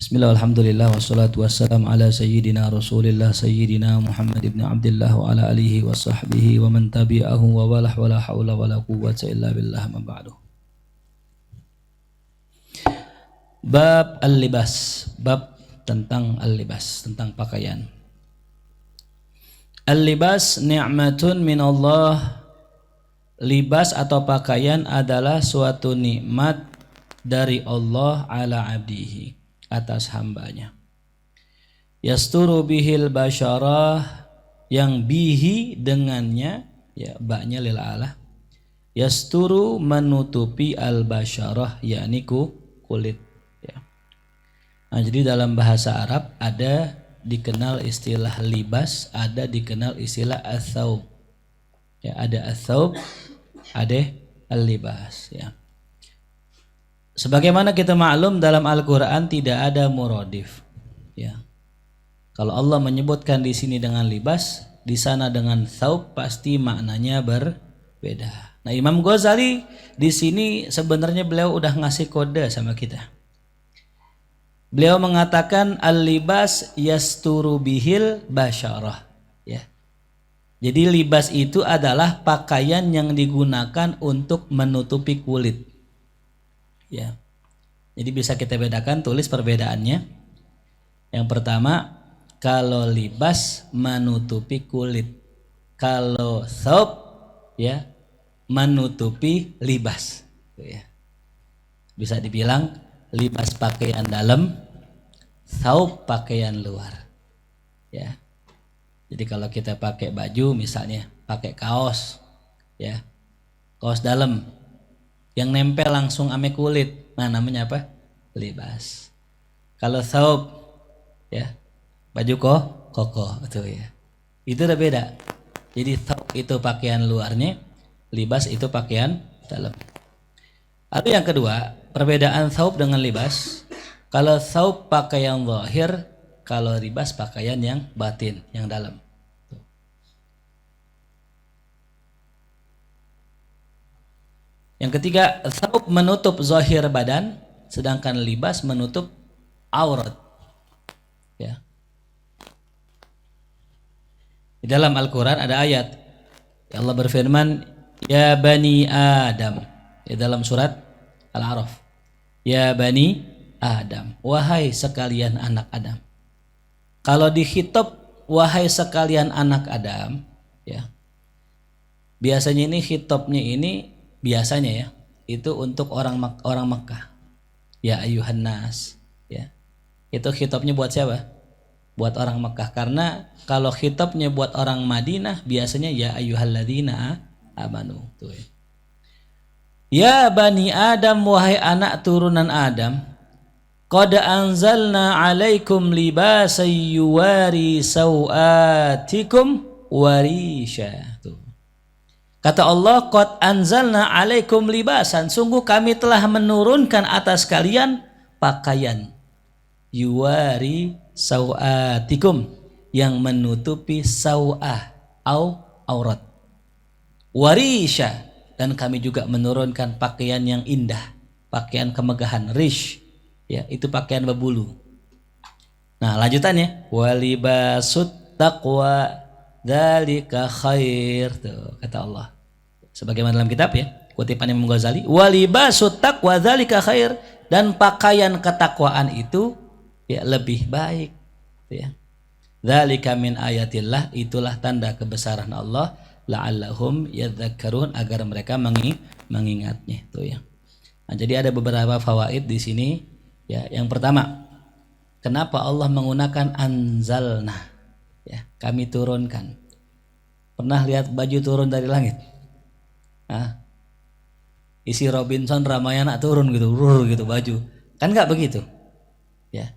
Bismillah, alhamdulillah, wassalatu wassalam ala sayyidina rasulillah sayyidina Muhammad ibn Abdullah wa ala alihi wa sahbihi wa man tabi'ahu wa walah wa la hawla wa la quwwata illa billah ma ba'du. Bab al-libas, bab tentang al-libas, tentang pakaian. Al-libas ni'matun min Allah. Libas atau pakaian adalah suatu nikmat dari Allah ala abdihi, atas hambanya. Yasturu bihil basyarah, yang bihi dengannya, ya baknya lil ala. Yasturu menutupi al basyarah, yakni kulit. Ya. Nah, jadi dalam bahasa Arab ada dikenal istilah libas, ada dikenal istilah ats-tsaub. Ya, ada ats-tsaub, ada al-libas. Ya. Sebagaimana kita maklum dalam Al-Quran tidak ada muradif. Ya. Kalau Allah menyebutkan di sini dengan libas, di sana dengan tsaub, pasti maknanya berbeda. Nah, Imam Ghazali di sini sebenarnya beliau udah ngasih kode sama kita. Beliau mengatakan al-libas yasturu bihil basyarah. Ya. Jadi libas itu adalah pakaian yang digunakan untuk menutupi kulit. Ya. Jadi bisa kita bedakan, tulis perbedaannya. Yang pertama, kalau libas menutupi kulit. Kalau tsaub, ya, menutupi libas. Ya. Bisa dibilang libas pakaian dalam, tsaub pakaian luar. Ya. Jadi kalau kita pakai baju misalnya, pakai kaos, ya. Kaos dalam yang nempel langsung ame kulit, nah namanya apa? Libas. Kalau tsaub, ya, baju koko itu ya. Itu udah beda. Jadi tsaub itu pakaian luarnya, libas itu pakaian dalam. Lalu yang kedua, perbedaan tsaub dengan libas. Kalau tsaub pakaian zahir, kalau libas pakaian yang batin, yang dalam. Yang ketiga, tsaub menutup zahir badan, sedangkan libas menutup aurat. Ya. Di dalam Al-Quran ada ayat, ya Allah berfirman, ya bani Adam, di dalam surat Al-A'raf, ya bani Adam, wahai sekalian anak Adam. Kalau dikhitab wahai sekalian anak Adam, ya, biasanya ini khitabnya ini biasanya ya itu untuk orang Mekah, ya ayuhan nas, ya itu khitabnya buat siapa? Buat orang Mekah. Karena kalau khitabnya buat orang Madinah biasanya ya ayyuhalladzina amanu. Tuh ya. Ya bani Adam, wahai anak turunan Adam, qad anzalna alaikum libasan yuwari sawatikum warisha. Tuh. Kata Allah, qad anzalna alaikum libasan, sungguh kami telah menurunkan atas kalian pakaian yuwari sawatikum, yang menutupi sawah au aurat, warisha, dan kami juga menurunkan pakaian yang indah, pakaian kemegahan, rish, ya itu pakaian berbulu. Nah lanjutannya, walibasut taqwa dzalika khair. Tuh, kata Allah. Sebagaimana dalam kitab ya, kutipan Imam Ghazali, walibasut taqwa dzalika khair, dan pakaian ketakwaan itu ya lebih baik. Tuh, ya. Dzalika min ayatillah, itulah tanda kebesaran Allah, la'allahum yadzakkarun, agar mereka mengingatnya. Tuh ya. Nah, jadi ada beberapa fawaid di sini. Ya, yang pertama, kenapa Allah menggunakan anzalna? Ya, kami turunkan. Pernah lihat baju turun dari langit? Nah, isi Robinson Ramayana turun gitu, gitu baju. Kan nggak begitu? Ya,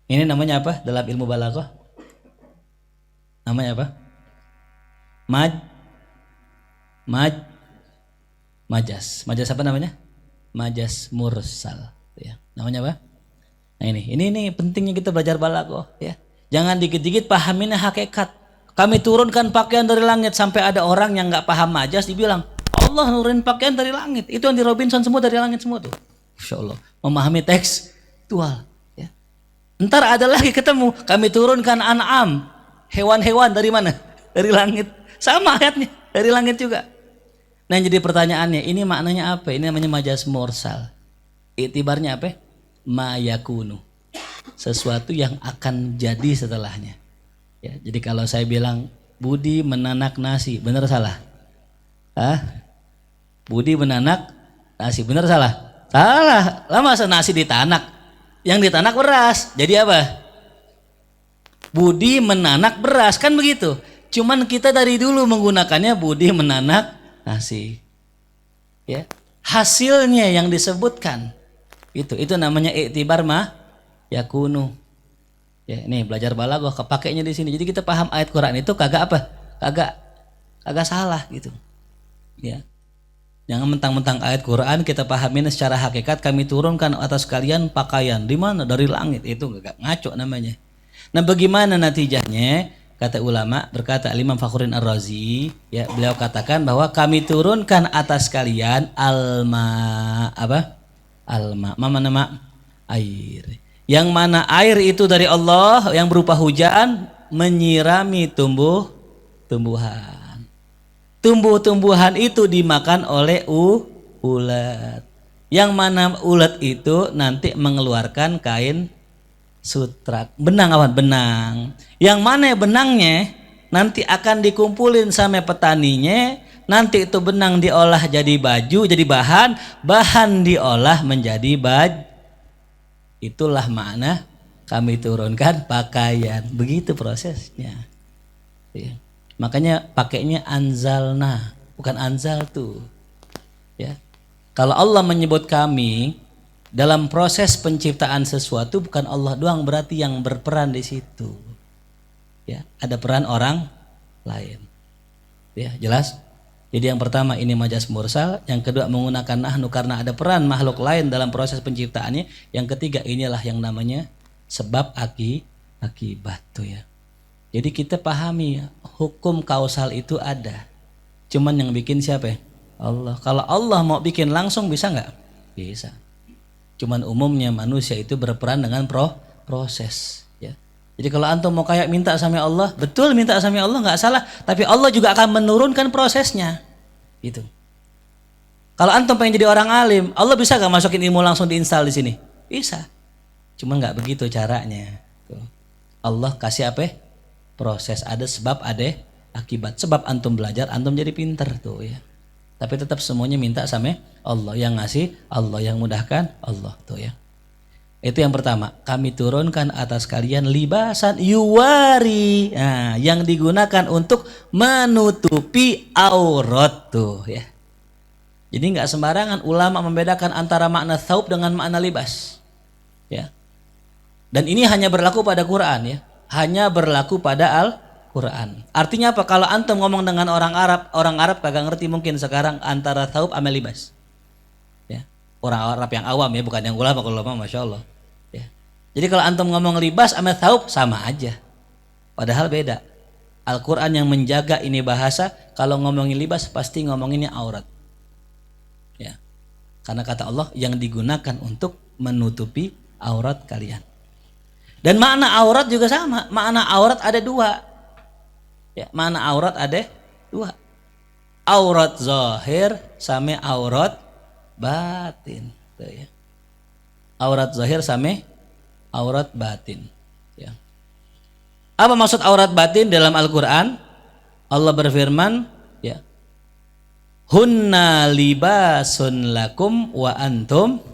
ini namanya apa dalam ilmu balaghah? Namanya apa? Majas. Majas apa namanya? Majas mursal. Ya, namanya apa? Nah ini pentingnya kita belajar balaghah. Ya. Jangan dikit-dikit pahaminnya hakikat. Kami turunkan pakaian dari langit, sampai ada orang yang nggak paham majas dibilang Allah nurunin pakaian dari langit. Itu yang di Robinson semua dari langit semua tuh. Insya Allah memahami tekstual. Ya. Ntar ada lagi ketemu, kami turunkan an'am, hewan-hewan dari mana? Dari langit. Sama ayatnya, dari langit juga. Nah, yang jadi pertanyaannya, ini maknanya apa? Ini namanya majas mursal. Iktibarnya apa? Ma yakunu. Sesuatu yang akan jadi setelahnya. Ya, jadi kalau saya bilang Budi menanak nasi, benar salah? Hah? Budi menanak nasi, benar salah? Salah. Lah masa nasi ditanak? Yang ditanak beras. Jadi apa? Budi menanak beras, kan begitu. Cuman kita dari dulu menggunakannya Budi menanak nasi. Ya. Hasilnya yang disebutkan. Itu namanya iktibar ma yakunu. Ya, ini belajar balaghah kepakainya di sini. Jadi kita paham ayat Quran itu kagak apa? Kagak salah gitu. Ya. Jangan mentang-mentang ayat Quran kita pahamin secara hakikat, kami turunkan atas kalian pakaian. Di mana? Dari langit. Itu gak ngaco namanya. Nah, bagaimana natijahnya? Kata ulama, berkata Imam Fakhruddin Ar-Razi, ya, beliau katakan bahwa kami turunkan atas kalian alma, apa? Alma, mana nama? Air. Yang mana air itu dari Allah yang berupa hujan menyirami tumbuhan. Tumbuh-tumbuhan itu dimakan oleh ulat. Yang mana ulat itu nanti mengeluarkan kain sutrak. Benang awan, benang. Yang mana benangnya nanti akan dikumpulin sama petaninya. Nanti itu benang diolah jadi baju, jadi bahan diolah menjadi baju. Itulah makna kami turunkan pakaian. Begitu prosesnya. Ya. Makanya pakainya anzalna, bukan anzal tuh. Ya. Kalau Allah menyebut kami dalam proses penciptaan sesuatu, bukan Allah doang berarti yang berperan di situ. Ya, ada peran orang lain. Ya, jelas? Jadi yang pertama ini majas mursal, yang kedua menggunakan nahnu karena ada peran makhluk lain dalam proses penciptaannya, yang ketiga inilah yang namanya sebab akibat tuh ya. Jadi kita pahami hukum kausal itu ada. Cuman yang bikin siapa ya? Allah. Kalau Allah mau bikin langsung bisa nggak? Bisa. Cuman umumnya manusia itu berperan dengan proses. Ya. Jadi kalau antum mau kayak minta sama Allah, betul minta sama Allah nggak salah. Tapi Allah juga akan menurunkan prosesnya. Gitu. Kalau antum pengen jadi orang alim, Allah bisa nggak masukin ilmu langsung diinstal di sini? Bisa. Cuman nggak begitu caranya. Tuh. Allah kasih apa? Proses, ada sebab ada akibat. Sebab antum belajar, antum jadi pinter tuh ya. Tapi tetap semuanya minta sama Allah, yang ngasih Allah, yang mudahkan Allah tuh ya. Itu yang pertama, kami turunkan atas kalian libasan yuwari, nah, yang digunakan untuk menutupi aurat tuh ya. Jadi nggak sembarangan ulama membedakan antara makna thaub dengan makna libas ya. Dan ini hanya berlaku pada Quran ya. Hanya berlaku pada Al-Quran. Artinya apa? Kalau antum ngomong dengan orang Arab kagak ngerti mungkin sekarang antara thaub sama libas. Ya. Orang Arab yang awam ya, bukan yang ulama. Kalau ulama Masya Allah. Ya. Jadi kalau antum ngomong libas sama thaub sama aja. Padahal beda. Al-Quran yang menjaga ini bahasa, kalau ngomongin libas pasti ngomonginnya aurat. Ya. Karena kata Allah yang digunakan untuk menutupi aurat kalian. Dan makna aurat juga sama. Makna aurat ada dua. Ya, makna aurat ada dua. Aurat zahir sama aurat batin. Tuh, ya. Aurat zahir sama aurat batin. Ya. Apa maksud aurat batin dalam Al-Quran? Allah berfirman, ya, hunna libasun lakum wa antum.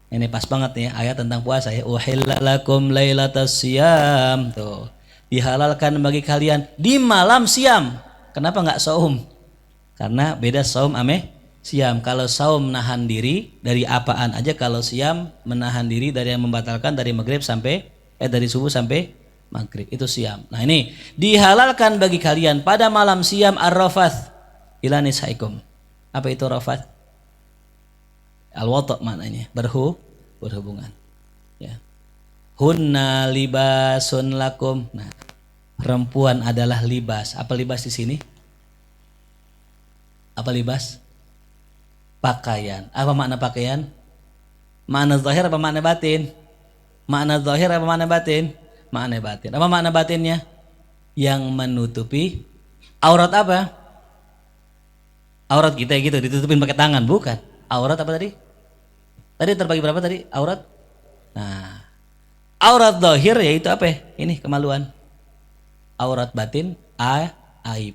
Ini pas banget nih ayat tentang puasa ya. Uhilla lakum lailatas siyam. Tuh. Dihalalkan bagi kalian di malam siam. Kenapa enggak saum? Karena beda saum ame siam. Kalau saum nahan diri dari apaan aja, kalau siam menahan diri dari yang membatalkan dari maghrib sampai dari subuh sampai maghrib. Itu siam. Nah, ini dihalalkan bagi kalian pada malam siam ar-rafath ila nisaikum. Apa itu rafath? Al-wata' maknanya berhubungan. Ya. Hunna libasun lakum. Nah, perempuan adalah libas. Apa libas di sini? Apa libas? Pakaian. Apa makna pakaian? Makna zahir apa makna batin? Makna zahir apa makna batin? Makna batin. Apa makna batinnya? Yang menutupi aurat apa? Aurat kita gitu ditutupin pakai tangan, bukan. Aurat apa tadi? Tadi terbagi berapa tadi? Aurat. Nah, aurat zahir yaitu apa? Ini kemaluan. Aurat batin aib.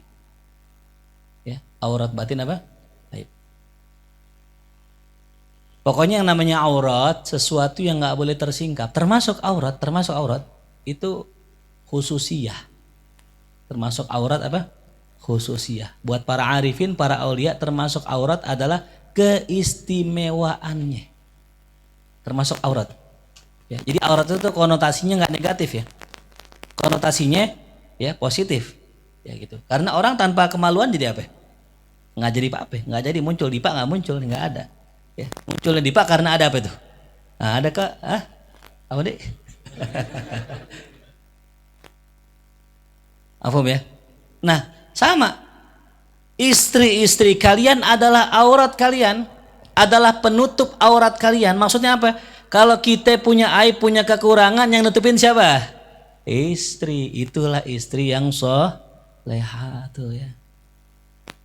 Ya, aurat batin apa? Aib. Pokoknya yang namanya aurat sesuatu yang nggak boleh tersingkap. Termasuk aurat itu khususiyah. Termasuk aurat apa? Khususiyah. Buat para arifin, para aulia, termasuk aurat adalah keistimewaannya. Termasuk aurat. Ya, jadi aurat itu konotasinya nggak negatif ya. Konotasinya ya positif. Ya gitu. Karena orang tanpa kemaluan jadi apa? Nggak jadi apa? Nggak jadi muncul dipa, nggak muncul, nggak ada. Ya, munculnya dipa karena ada apa itu? Nah, ada kak? Apa deh? Apa ya? Nah, sama. Istri-istri kalian adalah aurat kalian, adalah penutup aurat kalian. Maksudnya apa? Kalau kita punya aib, punya kekurangan, yang nutupin siapa? Istri. Itulah istri yang soleha tuh ya.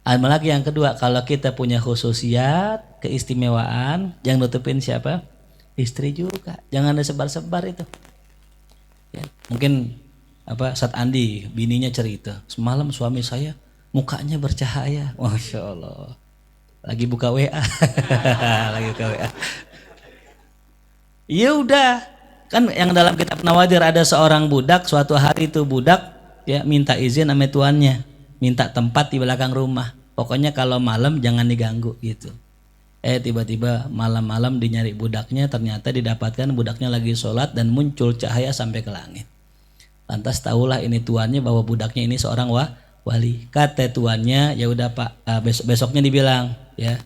Apalagi yang kedua, kalau kita punya khususiat, keistimewaan, yang nutupin siapa? Istri juga. Jangan disebar-sebar itu. Ya, mungkin Saat Andi bininya cerita, semalam suami saya mukanya bercahaya, masya Allah, lagi buka WA, lagi buka WA. Ya udah, kan yang dalam kitab Nawadir ada seorang budak, suatu hari itu budak ya minta izin sama tuannya, minta tempat di belakang rumah. Pokoknya kalau malam jangan diganggu gitu. Tiba-tiba malam-malam dinyari budaknya, ternyata didapatkan budaknya lagi sholat dan muncul cahaya sampai ke langit. Lantas tahulah ini tuannya bahwa budaknya ini seorang wali. Kata tuannya, ya udah Pak, besoknya dibilang, ya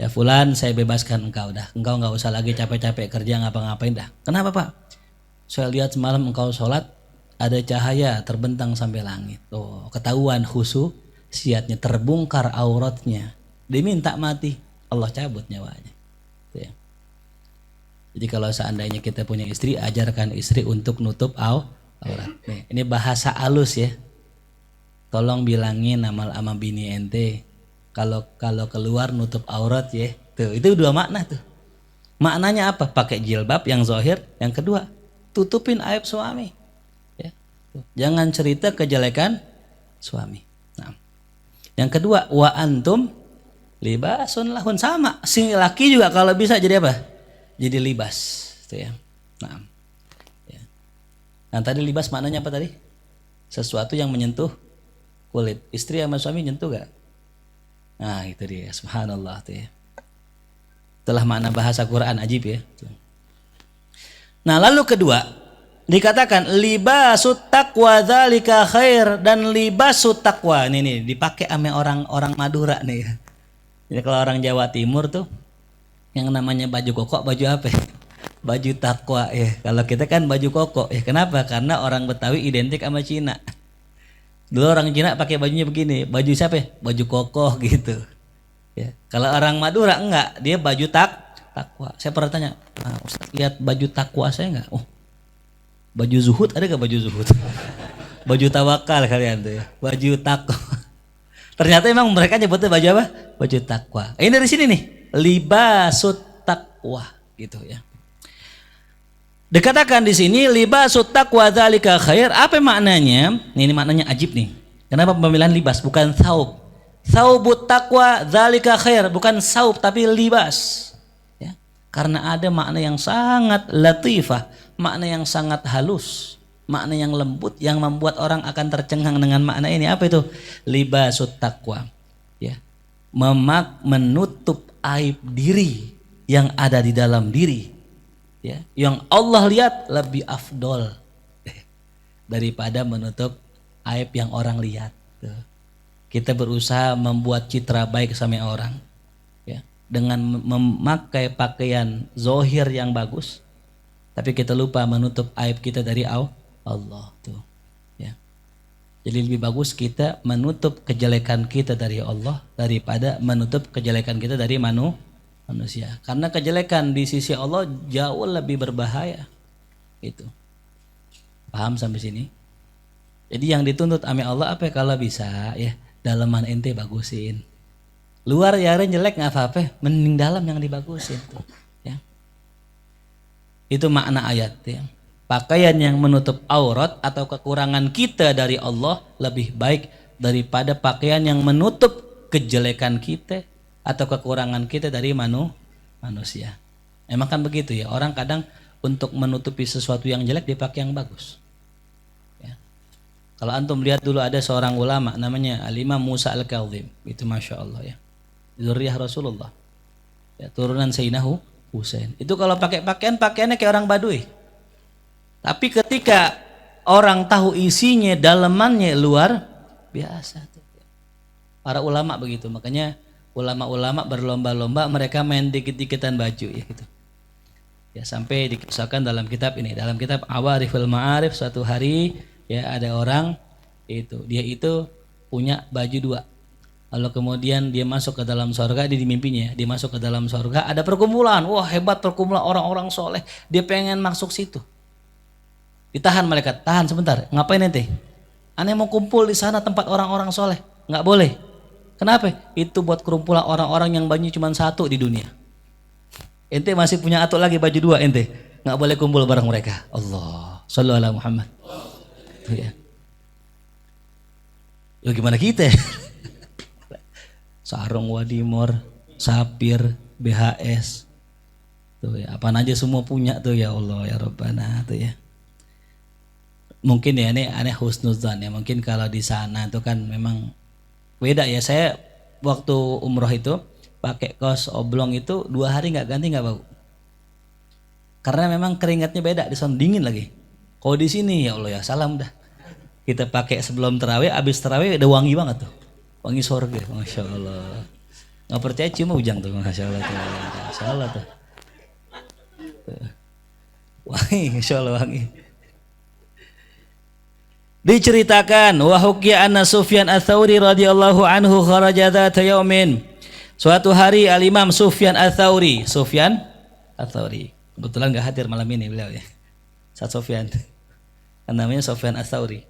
Fulan, saya bebaskan engkau dah. Engkau nggak usah lagi capek-capek kerja ngapa-ngapain dah. Kenapa Pak? Saya lihat semalam engkau sholat ada cahaya terbentang sampai langit. Oh, ketahuan khususiyatnya, terbongkar auratnya. Diminta mati, Allah cabut nyawanya. Ya. Jadi kalau seandainya kita punya istri, ajarkan istri untuk nutup aurat. Nih, ini bahasa halus ya. Tolong bilangin sama bini ente kalau keluar nutup aurat ya. Tuh, itu dua makna tuh. Maknanya apa? Pakai jilbab yang zahir, yang kedua tutupin aib suami. Ya. Tuh. Jangan cerita kejelekan suami. Nah. Yang kedua, wa antum libasun lahun, sama. Si laki juga kalau bisa jadi apa? Jadi libas, tuh ya. Nah. Nah tadi libas maknanya apa tadi? Sesuatu yang menyentuh kulit. Istri sama suami nyentuh gak? Nah itu dia, subhanallah tuh ya. Itulah makna bahasa Quran ajib ya. Nah lalu kedua, dikatakan libasut taqwa dzalika khair, dan libasut taqwa ini dipakai sama orang Madura nih. Jadi kalau orang Jawa Timur tuh yang namanya baju koko, baju apa? Baju takwa ya. Kalau kita kan baju koko ya. Kenapa? Karena orang Betawi identik sama Cina. Dulu orang Cina pakai bajunya begini. Baju siapa ya? Baju kokoh gitu. Ya. Kalau orang Madura enggak, dia baju takwa. Saya pernah tanya, Ustaz lihat baju takwa saya enggak? Oh, baju zuhud ada enggak baju zuhud? Baju tawakal kalian tuh ya. Baju takwa. Ternyata emang mereka nyebutnya baju apa? Baju takwa. Ini dari sini nih, libasut takwa gitu ya. Dikatakan di sini libasut taqwa dzalika khair. Apa maknanya? Ini maknanya ajib nih. Kenapa pemilihan libas bukan thaub? Thaubut taqwa dzalika khair, bukan saub tapi libas. Ya. Karena ada makna yang sangat latifah, makna yang sangat halus, makna yang lembut yang membuat orang akan tercengang dengan makna ini. Apa itu? Libasut taqwa. Ya. Menutup aib diri yang ada di dalam diri. Ya, yang Allah lihat lebih afdol daripada menutup aib yang orang lihat. Kita berusaha membuat citra baik sama orang ya, dengan memakai pakaian zohir yang bagus, tapi kita lupa menutup aib kita dari Allah tuh. Ya. Jadi lebih bagus kita menutup kejelekan kita dari Allah daripada menutup kejelekan kita dari manusia. Karena kejelekan di sisi Allah jauh lebih berbahaya. Itu. Paham sampai sini? Jadi yang dituntut ame Allah apa kalau bisa ya dalaman ente bagusin. Luar ya jelek nggak apa-apa, mending dalam yang dibagusin tuh. Ya. Itu makna ayat ya. Pakaian yang menutup aurat atau kekurangan kita dari Allah lebih baik daripada pakaian yang menutup kejelekan kita atau kekurangan kita dari manusia. Emang kan begitu ya, orang kadang untuk menutupi sesuatu yang jelek dipakai yang bagus. Kalau antum lihat dulu ada seorang ulama namanya Al-Imam Musa Al-Kadzim, itu Masya Allah ya, zuriyah Rasulullah ya, turunan Sayyidina Husain. Itu kalau pakai pakaiannya kayak orang Baduy, tapi ketika orang tahu isinya dalemannya luar biasa. Para ulama begitu, makanya ulama-ulama berlomba-lomba mereka main dikit-dikitan baju ya gitu ya, sampai dikisahkan dalam kitab ini, dalam kitab Awariful Ma'arif, suatu hari ya ada orang dia itu punya baju dua, lalu kemudian dia masuk ke dalam surga, dia dimimpinya dia masuk ke dalam surga, ada perkumpulan, wah hebat perkumpulan orang-orang soleh, dia pengen masuk situ, ditahan malaikat, tahan sebentar, ngapain ente? Aneh mau kumpul di sana tempat orang-orang soleh, nggak boleh. Kenapa? Itu buat kerumpulan orang-orang yang bajunya cuma satu di dunia. Ente masih punya atau lagi baju dua, ente nggak boleh kumpul bareng mereka. Allah, sallallahu alaihi Muhammad. Ya. Yo gimana kita? Sarung Wadimor, Sapir, BHS. Tuh ya, apa aja semua punya tuh ya Allah ya Rabbana tuh ya. Mungkin ya ini aneh husnuzan ya, mungkin kalau di sana itu kan memang beda ya. Saya waktu umroh itu pakai kaos oblong itu 2 hari nggak ganti nggak bau. Karena memang keringatnya beda, di sana dingin lagi. Kalau di sini ya Allah ya salam dah. Kita pakai sebelum terawih, abis terawih udah wangi banget tuh, wangi sorga, masya Allah. Nggak percaya cium ujang tuh, masya Allah tuh, masya Allah tuh. Wangi, masya Allah wangi. Diceritakan wa hukiya anna Sufyan Ats-Tsauri radhiyallahu anhu kharaja dzata yaumin. Suatu hari Al-Imam Sufyan Ats-Tsauri, kebetulan enggak hadir malam ini beliau ya. Ustaz Sufyan. Namanya Sufyan Ats-Tsauri.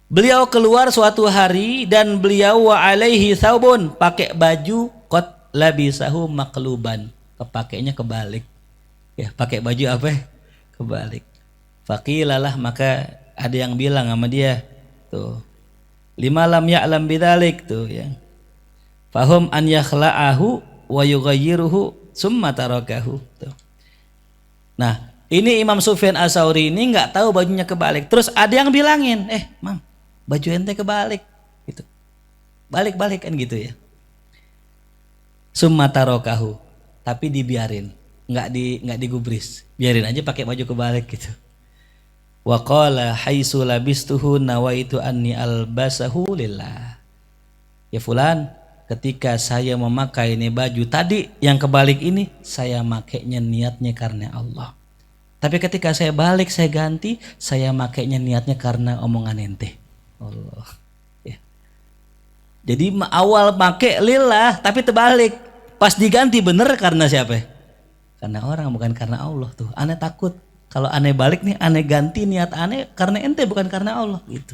Beliau keluar suatu hari dan beliau wa alaihi thawbun, pakai baju qad labisahu maqluban, kepakainya kebalik. Ya, pakai baju apa? Kebalik. Faqilalah, maka ada yang bilang sama dia tuh, lima lam ya'lam bidzalik tuh ya, fahum an yakhla'ahu wa yughayyiruhu summa tarakahu tuh. Nah ini Imam Sufyan Ats-Tsauri ini nggak tahu bajunya kebalik, terus ada yang bilangin, mam baju ente kebalik gitu, balik kan gitu ya, summa tarakahu, tapi dibiarin, nggak digubris, biarin aja pakai baju kebalik gitu. Wa qala haitsu labistuhu nawaitu anni albasahu lillah. Ya fulan, ketika saya memakai ini baju tadi yang kebalik ini, saya makainya niatnya karena Allah. Tapi ketika saya balik, saya ganti, saya makainya niatnya karena omongan ente. Allah. Ya. Jadi awal pakai lillah, tapi terbalik. Pas diganti bener karena siapa? Karena orang, bukan karena Allah tuh. Aneh takut. Kalau aneh balik nih, aneh ganti niat aneh karena ente bukan karena Allah gitu.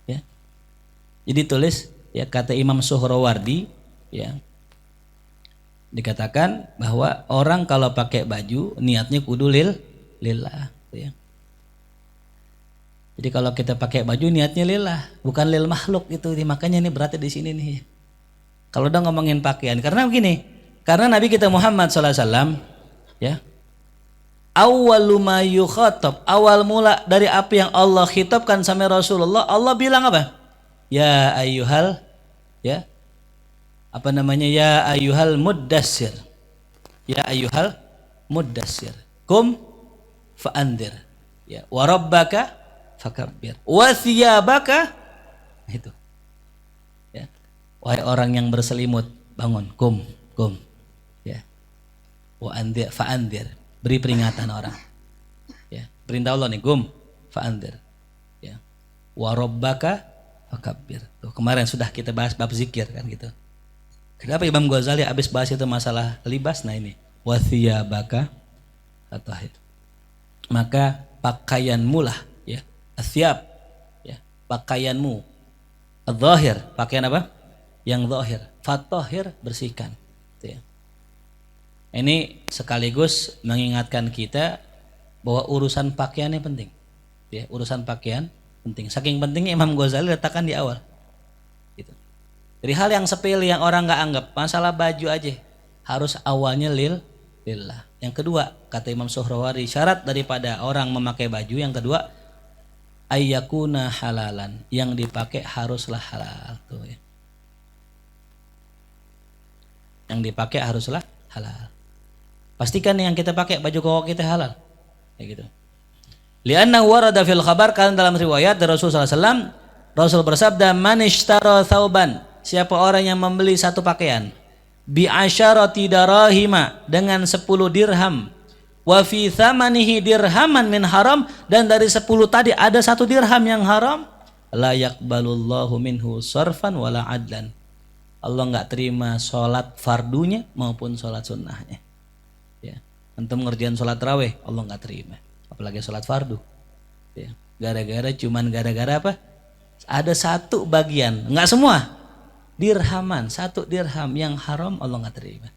Ya. Jadi tulis ya, kata Imam Suhrawardi ya, dikatakan bahwa orang kalau pakai baju niatnya kudu lillah ya. Jadi kalau kita pakai baju niatnya lillah, bukan lil makhluk gitu. Makanya ini beratnya di sini nih. Kalau udah ngomongin pakaian, karena begini, karena Nabi kita Muhammad SAW ya, awwalu ma yukhatab, awal mula dari apa yang Allah khitabkan sama Rasulullah, Allah bilang apa? Ya ayyuhal, ya apa namanya, ya ayyuhal muddassir, ya ayyuhal muddassir, kum fa'andir, ya wa rabbaka fakabbir, wa thiyabaka, itu ya, wahai orang yang berselimut bangun, kum ya, wa andir fa'andir, beri peringatan orang ya, perintah Allah nih, gum fa'andir ya, wa rabbaka fakabbir. Tuh, kemarin sudah kita bahas bab zikir kan gitu. Kenapa Imam Ghazali habis bahas itu masalah libas? Nah ini wa thiyabaka atahir. maka pakaianmu lah, ya, athyab, ya, pakaianmu, adh-dhahir, pakaian apa? Yang zahir, fatahhir, bersihkan. Gitu ya. Ini sekaligus mengingatkan kita bahwa urusan pakaiannya penting. Ya, urusan pakaian penting. Saking pentingnya Imam Ghazali letakkan di awal. Gitu. Dari hal yang sepele yang orang nggak anggap, masalah baju aja harus awalnya lillah. Yang kedua, kata Imam Suhrawardi, syarat daripada orang memakai baju yang kedua ayyakuna halalan, yang dipakai haruslah halal. Tuh ya. Yang dipakai haruslah halal. Pastikan yang kita pakai baju koko kita halal. Kayak gitu. Lianna warada fil khabar, kan dalam riwayat dari Rasulullah SAW, Rasul bersabda, man ishtara thawban, siapa orang yang membeli satu pakaian, bi asyarati darahima, dengan 10 dirham, wa fi thamanihi dirhaman min haram, dan dari 10 tadi ada 1 dirham yang haram, la yaqbalullahu minhu sarfan wala adlan. Allah nggak terima sholat fardunya maupun sholat sunnahnya. Ya. Antum ngerjain sholat raweh, Allah nggak terima. Apalagi sholat fardu. Ya. Gara-gara apa? Ada 1 bagian, nggak semua, dirhaman, 1 dirham yang haram, Allah nggak terima.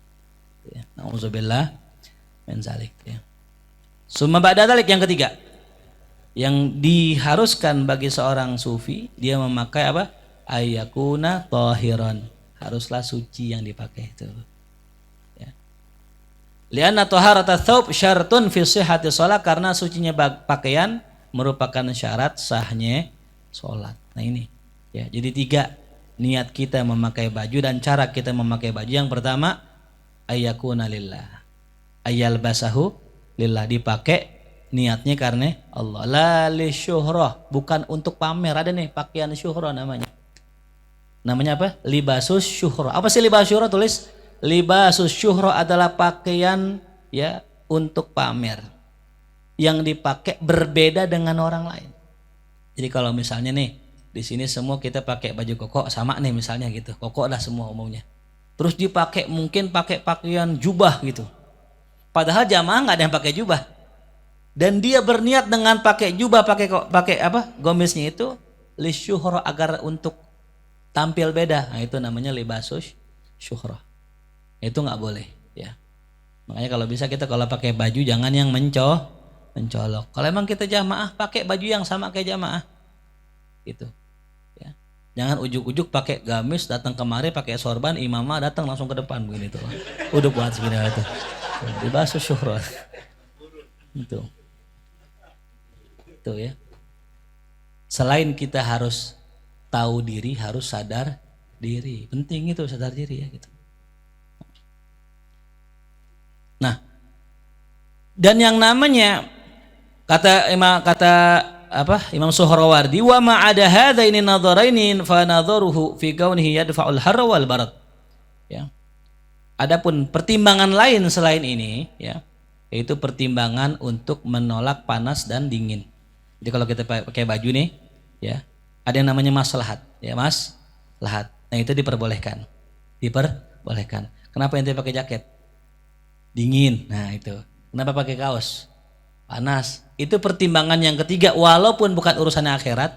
Ya. Nauzubillah min zalik. Ya. Summa ba'da dzalik, yang ketiga, yang diharuskan bagi seorang sufi, dia memakai apa? Ayyakuna tahiran, haruslah suci yang dipakai itu. Ya. Lianna taharata thawb syartun fi sihhati shalah, karena sucinya pakaian merupakan syarat sahnya sholat. Nah ini, ya, jadi 3 niat kita memakai baju dan cara kita memakai baju. Yang pertama, ayyakuna lillah, ayyalbasahu lillah, dipakai niatnya karena Allah. La li syuhrah, bukan untuk pamer. Ada nih pakaian syuhrah namanya. Namanya apa? Libasus syuhrah. Apa sih libas syuhrah? Tulis, libasus syuhrah adalah pakaian, ya, untuk pamer, yang dipakai berbeda dengan orang lain. Jadi kalau misalnya nih di sini semua kita pakai baju koko sama nih misalnya gitu, koko lah semua umumnya. Terus dipakai mungkin pakai pakaian jubah gitu. Padahal jamaah nggak ada yang pakai jubah. Dan dia berniat dengan pakai jubah, pakai apa? Gomisnya itu lisyuhrah, agar untuk tampil beda. Nah, itu namanya libasus syuhrah. Itu nggak boleh, ya. Makanya kalau bisa kita kalau pakai baju jangan yang mencolok. Kalau emang kita jamaah, pakai baju yang sama kayak jamaah. Gitu. Ya. Jangan ujuk-ujuk pakai gamis datang kemari pakai sorban, imamah datang langsung ke depan begini tuh. Udah buat segini itu. Libasus syuhrah. Itu. Itu ya. Selain kita harus tahu diri, harus sadar diri. Penting itu sadar diri, ya gitu. Nah, dan yang namanya kata Imam Suhrawardi, wa ma ada hadaini nadharaini fa nadharuhu fi kaunihi yadfa'ul harra wal barad. Ya. Adapun pertimbangan lain selain ini, ya, yaitu pertimbangan untuk menolak panas dan dingin. Jadi kalau kita pakai baju nih, ya, ada yang namanya maslahat, ya, maslahat. Nah, itu diperbolehkan. Diperbolehkan. Kenapa ente pakai jaket? Dingin. Nah, itu. Kenapa pakai kaos? Panas. Itu pertimbangan yang ketiga, walaupun bukan urusannya akhirat,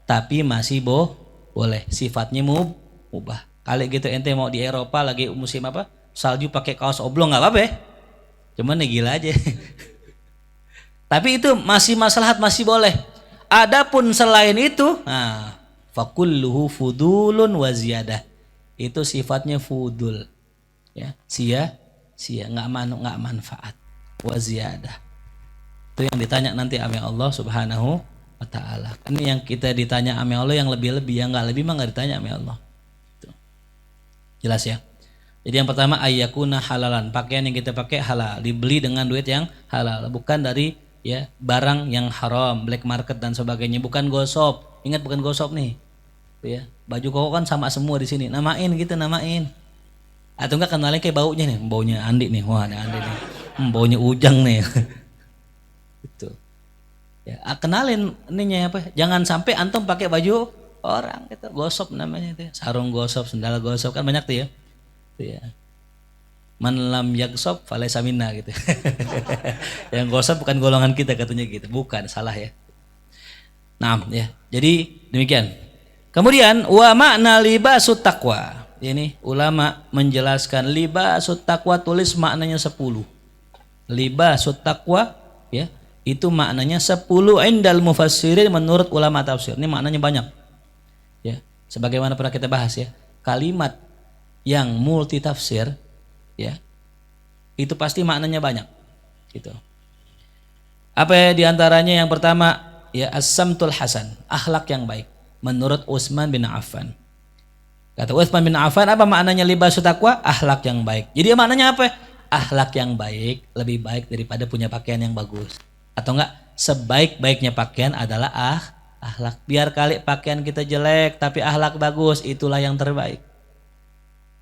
tapi masih boleh. Sifatnya mubah. Kali gitu ente mau di Eropa lagi musim apa? Salju pakai kaos oblong nggak apa-apa ya. Cuman nih gila aja. Tapi itu masih maslahat, masih boleh. Adapun selain itu, nah, fakulluhu fudulun wa ziyadah. Itu sifatnya fudul. Ya, sia nggak manfaat. Wa ziyadah. Itu yang ditanya nanti ame Allah Subhanahu wa taala. Ini yang kita ditanya ame Allah yang lebih-lebih, yang enggak lebih mah enggak ditanya ame Allah. Itu. Jelas ya? Jadi yang pertama ayyakuna halalan, pakaian yang kita pakai halal, dibeli dengan duit yang halal, bukan dari, ya, barang yang haram, black market dan sebagainya, bukan gosop. Ingat, bukan gosop nih. Tuh ya. Baju koko kan sama semua di sini. Namain gitu, namain. Atau enggak kenalin kayak baunya nih, baunya Andi nih. Wah, ada Andi nih. Baunya Ujang nih. Gitu. Ya, kenalin ininya apa? Jangan sampai antum pakai baju orang gitu, gosop namanya itu. Sarung gosop, sendal gosop, kan banyak tuh ya. Tuh ya. Man lam yaghsab falaysa minna gitu. Yang gosip bukan golongan kita katanya gitu. Bukan, salah ya. Nah, ya. Jadi demikian. Kemudian wa makna libasut taqwa. Ini ulama menjelaskan libasut taqwa, tulis maknanya 10. Libasut taqwa ya, itu maknanya 10 indal mufassirin menurut ulama tafsir. Ini maknanya banyak. Ya, sebagaimana pernah kita bahas ya. Kalimat yang multi tafsir ya, itu pasti maknanya banyak gitu. Apa ya diantaranya? Yang pertama ya, as-samtul hasan, akhlak yang baik menurut Utsman bin Affan. Kata Utsman bin Affan, apa maknanya libasut taqwa? Akhlak yang baik. Jadi maknanya apa? Akhlak yang baik lebih baik daripada punya pakaian yang bagus. Atau enggak, sebaik-baiknya pakaian adalah akhlak. Biar kali pakaian kita jelek tapi akhlak bagus, itulah yang terbaik.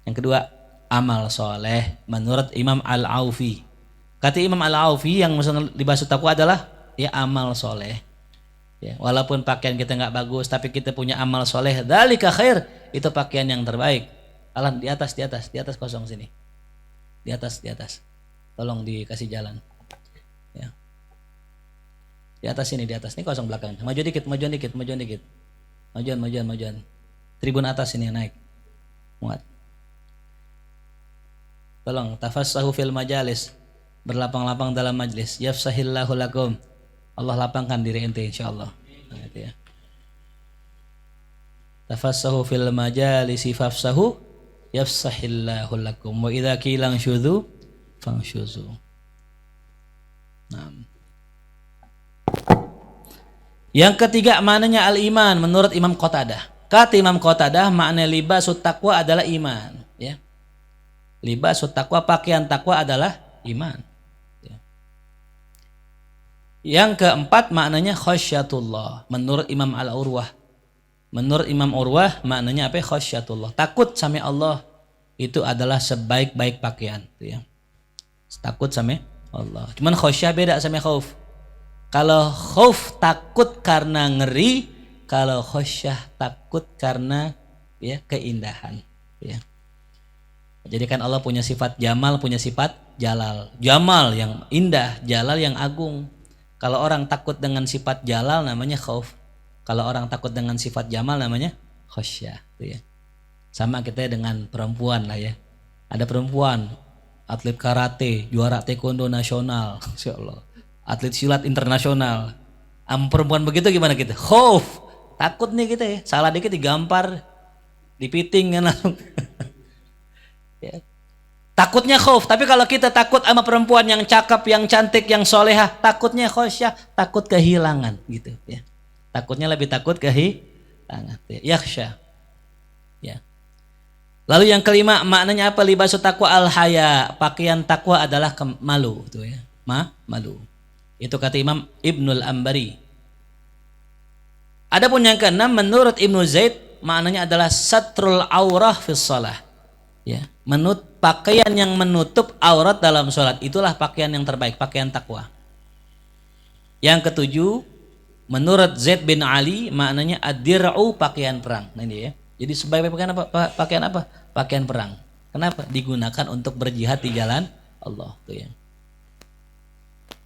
Yang kedua, amal soleh menurut Imam Al-Aufi. Kata Imam Al-Aufi, yang maksud libasut taqwa adalah ya amal soleh. Ya, walaupun pakaian kita nggak bagus tapi kita punya amal soleh, dzalika khair, itu pakaian yang terbaik. Alam di atas kosong sini. Di atas. Tolong dikasih jalan. Ya. Di atas sini, di atas. Ini kosong belakang. Majuan dikit. Majuan. Tribun atas ini naik. Muat. Tolong tafassahu fil majalis. Berlapang-lapang dalam majlis. Yafsahillahu lakum. Allah lapangkan diri ente insyaallah. Nah, itu ya. Tafassahu fil majalisi fafsahu yafsahillahu lakum wa idza qilang syudzu fangshuzu. Nah. Yang ketiga maknanya al-iman menurut Imam Qatadah. Kata Imam Qatadah, makna libasut taqwa adalah iman, ya. Libasut taqwa, pakaian takwa adalah iman. Ya. Yang keempat maknanya khasyatullah menurut Imam Al-Urwah. Menurut Imam Urwah maknanya apa? Khasyatullah, takut sama Allah itu adalah sebaik-baik pakaian, ya. Takut sama Allah. Cuman khasyah beda sama khauf. Kalau khauf takut karena ngeri, kalau khasyah takut karena ya keindahan, ya. Jadi kan Allah punya sifat jamal, punya sifat jalal. Jamal yang indah, jalal yang agung. Kalau orang takut dengan sifat jalal namanya khauf. Kalau orang takut dengan sifat jamal namanya khasyah, ya. Sama kita dengan perempuan lah ya. Ada perempuan atlet karate, juara taekwondo nasional, insyaallah. Atlet silat internasional. Perempuan begitu gimana kita? Khauf, takut nih kita ya. Salah dikit digampar, dipiting kan langsung. Ya. Takutnya khauf. Tapi kalau kita takut sama perempuan yang cakep, yang cantik, yang solehah, takutnya khasyah, takut kehilangan gitu ya. Takutnya lebih takut kehilangan. Yakhsha. Ya. Lalu yang kelima maknanya apa? Libasut taqwa al-haya. Pakaian takwa adalah malu tuh ya. Malu. Itu kata Imam Ibnul Ambari. Adapun yang keenam menurut Ibnu Zaid maknanya adalah satrul aurah fis shalah. Ya, pakaian yang menutup aurat dalam salat, itulah pakaian yang terbaik, pakaian takwa. Yang ketujuh menurut Zaid bin Ali maknanya ad-dir'u, pakaian perang. Nah ini ya. Jadi sebagai pakaian apa? Pakaian apa? Pakaian perang. Kenapa? Digunakan untuk berjihad di jalan Allah tuh ya.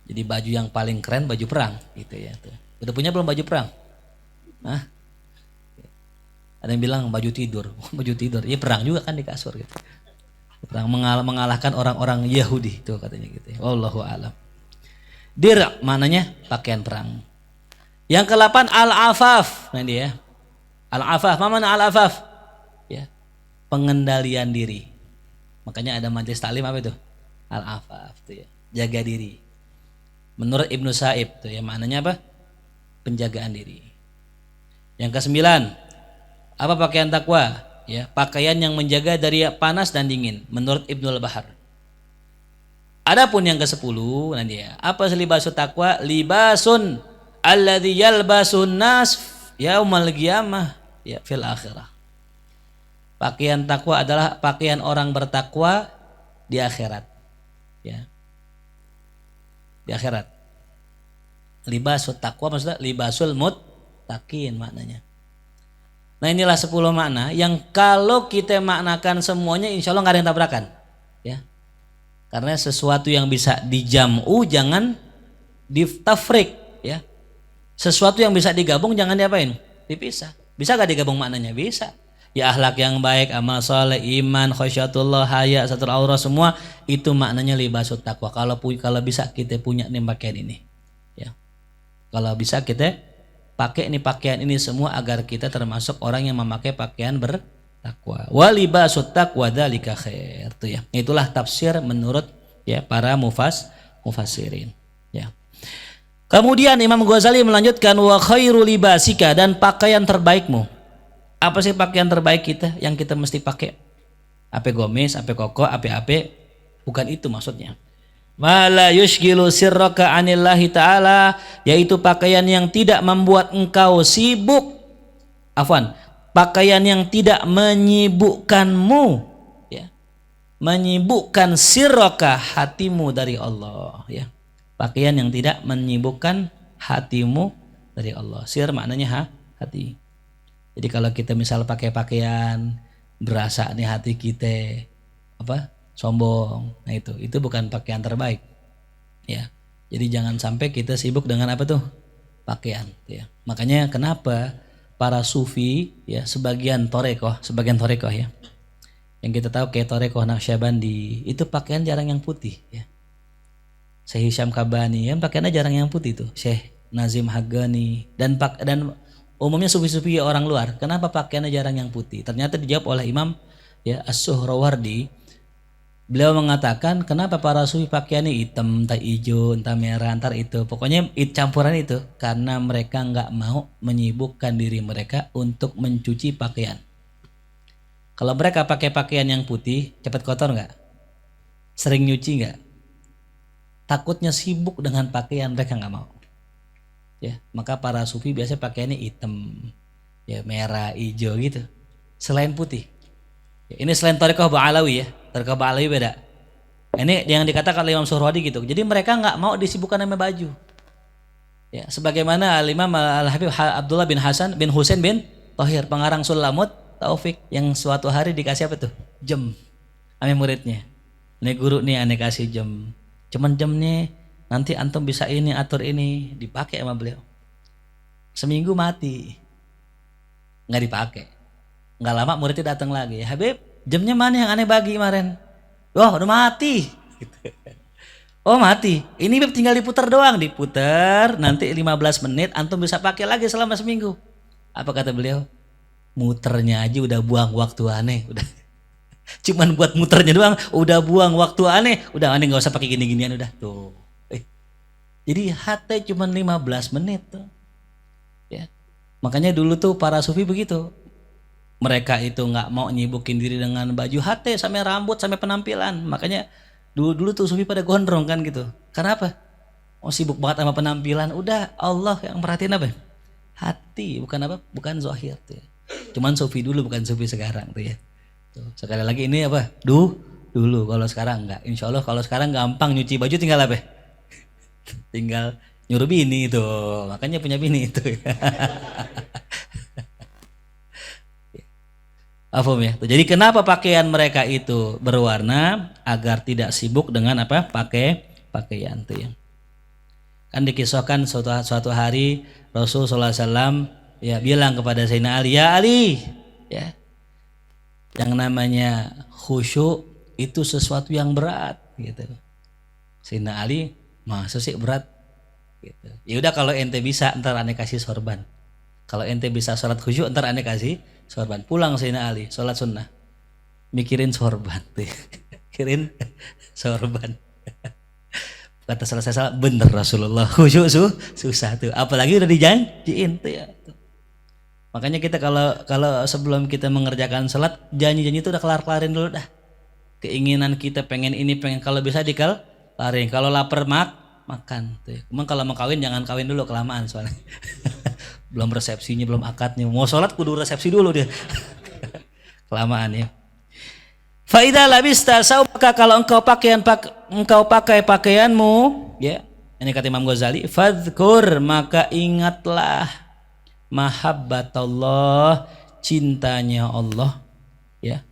Jadi baju yang paling keren baju perang gitu ya tuh. Udah punya belum baju perang? Hah? Ada yang bilang baju tidur. Baju tidur. Ya perang juga kan di kasur gitu. Perang mengalahkan orang-orang Yahudi tuh katanya gitu ya. Wallahu a'lam. Dir' maknanya pakaian perang. Yang ke-8 al-afaf. Nah dia. Al-afaf. Apa makna al-afaf? Ya. Pengendalian diri. Makanya ada majelis taklim apa itu? Al-afaf tuh ya. Jaga diri. Menurut Ibnu Sa'ib tuh ya, maknanya apa? Penjagaan diri. Yang ke-9, apa pakaian takwa? Ya, pakaian yang menjaga dari panas dan dingin menurut Ibnul Bahar. Adapun yang ke-10 nanti ya, apa libasut takwa? Libasun alladzi yalbasun nas yaumal qiyamah ya fil akhirah. Pakaian takwa adalah pakaian orang bertakwa di akhirat. Ya. Di akhirat. Libasut taqwa maksudnya libasul muttaqin maknanya. Nah inilah 10 makna yang kalau kita maknakan semuanya insya Allah nggak ada yang tabrakan. Ya. Karena sesuatu yang bisa dijam'u jangan ditafrik, ya. Sesuatu yang bisa digabung jangan diapain? Dipisah. Bisa gak digabung maknanya? Bisa. Ya akhlak yang baik, amal soleh, iman, khasyatullah, haya, satur aurat, semua itu maknanya libasut taqwa. Kalau bisa kita punya nih pakaian ini, ya. Kalau bisa kita pakai nih pakaian ini semua agar kita termasuk orang yang memakai pakaian bertakwa. Wa libasut taqwa dzalika khair, itu ya. Itulah tafsir menurut ya para mufassirin, ya. Kemudian Imam Ghazali melanjutkan wa khairu libasika, dan pakaian terbaikmu. Apa sih pakaian terbaik kita yang kita mesti pakai? Ape gomis, ape koko, ape bukan itu maksudnya. Mala yushgilu sirraka anillahi ta'ala, yaitu pakaian yang tidak membuat engkau sibuk. Afwan, pakaian yang tidak menyibukkanmu, ya. Menyibukkan sirraka, hatimu dari Allah, ya. Pakaian yang tidak menyibukkan hatimu dari Allah. Sir maknanya hati. Jadi kalau kita misal pakai pakaian berasa nih hati kita sombong, nah itu bukan pakaian terbaik, ya. Jadi jangan sampai kita sibuk dengan pakaian, ya. Makanya kenapa para sufi, ya, sebagian torekoh ya, yang kita tahu kayak torekoh Naqsyabandi itu pakaian jarang yang putih, ya. Syekh Hisham Kabani yang pakaiannya jarang yang putih tuh, Syekh Nazim Haqqani dan umumnya sufi-sufi orang luar, kenapa pakaiannya jarang yang putih? Ternyata dijawab oleh Imam ya As-Suhrawardi. Beliau mengatakan kenapa para sufi pakaiannya hitam, entah hijau, entah merah, entar itu. Pokoknya campuran itu karena mereka nggak mau menyibukkan diri mereka untuk mencuci pakaian. Kalau mereka pakai pakaian yang putih, cepat kotor nggak? Sering nyuci nggak? Takutnya sibuk dengan pakaian, mereka nggak mau. Ya, maka para sufi biasanya pakaiannya hitam, ya, merah, hijau gitu. Selain putih. Ya, ini selain Thariqah Ba'alawi, ya. Thariqah Ba'alawi beda. Ini yang dikatakan oleh Imam Suhrawardi gitu. Jadi mereka nggak mau disibukkan sama baju. Ya, sebagaimana Imam Al-Habib Abdullah bin Husain bin Thahir, pengarang Sulamut Taufik, yang suatu hari dikasih apa tuh? Jam. Ame muridnya. Ini guru nih aneh kasih jam. Cuman jam nih nanti antum bisa ini atur ini, dipakai sama beliau. Seminggu mati, nggak dipakai. Nggak lama muridnya datang lagi, Habib jamnya mana yang aneh bagi kemarin? Wah udah mati. Oh mati, ini Habib tinggal diputar doang, diputar nanti 15 menit antum bisa pakai lagi selama seminggu. Apa kata beliau? Muternya aja udah buang waktu aneh, udah. Cuman buat muternya doang udah buang waktu aneh, udah aneh nggak usah pakai gini-ginian udah tuh. Jadi hati cuma 15 menit tuh, ya. Makanya dulu tuh para sufi begitu. Mereka itu nggak mau nyibukin diri dengan baju hati sampai rambut sampai penampilan. Makanya dulu tuh sufi pada gondrong kan gitu. Karena apa? Oh sibuk banget sama penampilan. Udah Allah yang merhatiin apa? Hati, bukan zahir tuh, ya. Cuman sufi dulu bukan sufi sekarang tuh, ya. Tuh, sekali lagi ini apa? Dulu kalau sekarang enggak. Insya Allah kalau sekarang gampang nyuci baju tinggal apa? Tinggal nyuruh bini itu, makanya punya bini itu. Afum ya. Jadi kenapa pakaian mereka itu berwarna agar tidak sibuk dengan pakaian tuh, ya. Kan dikisahkan suatu hari Rasul sallallahu alaihi wasallam ya bilang kepada Sayyidina Ali, ya Ali, ya, yang namanya khusyuk itu sesuatu yang berat gitu. Sayyidina Ali, masa sih berat gitu. Ya udah kalau ente bisa ntar ane kasih sorban. Kalau ente bisa sholat khusyuk ntar ane kasih sorban. Pulang Sayyidina Ali sholat sunnah, mikirin sorban tuh. Mikirin sorban. Kata salah bener Rasulullah khusyuk susah tuh. Apalagi udah dijanjiin tuh, ya. Makanya kita kalau sebelum kita mengerjakan sholat, janji-janji itu udah kelar-kelarin dulu dah. Keinginan kita pengen ini pengen, kalau bisa dikelarin. Kalau lapar makan tuh. Emang kalau mau kawin jangan kawin dulu kelamaan soalnya. Belum resepsinya, belum akadnya. Mau sholat kudu resepsi dulu dia. Kelamaan, ya. Fa idza labista saubaka, kalau engkau pakai pakaianmu, ya. Ini kata Imam Ghazali, fadhkur, maka ingatlah mahabbatullah, cintanya Allah, ya.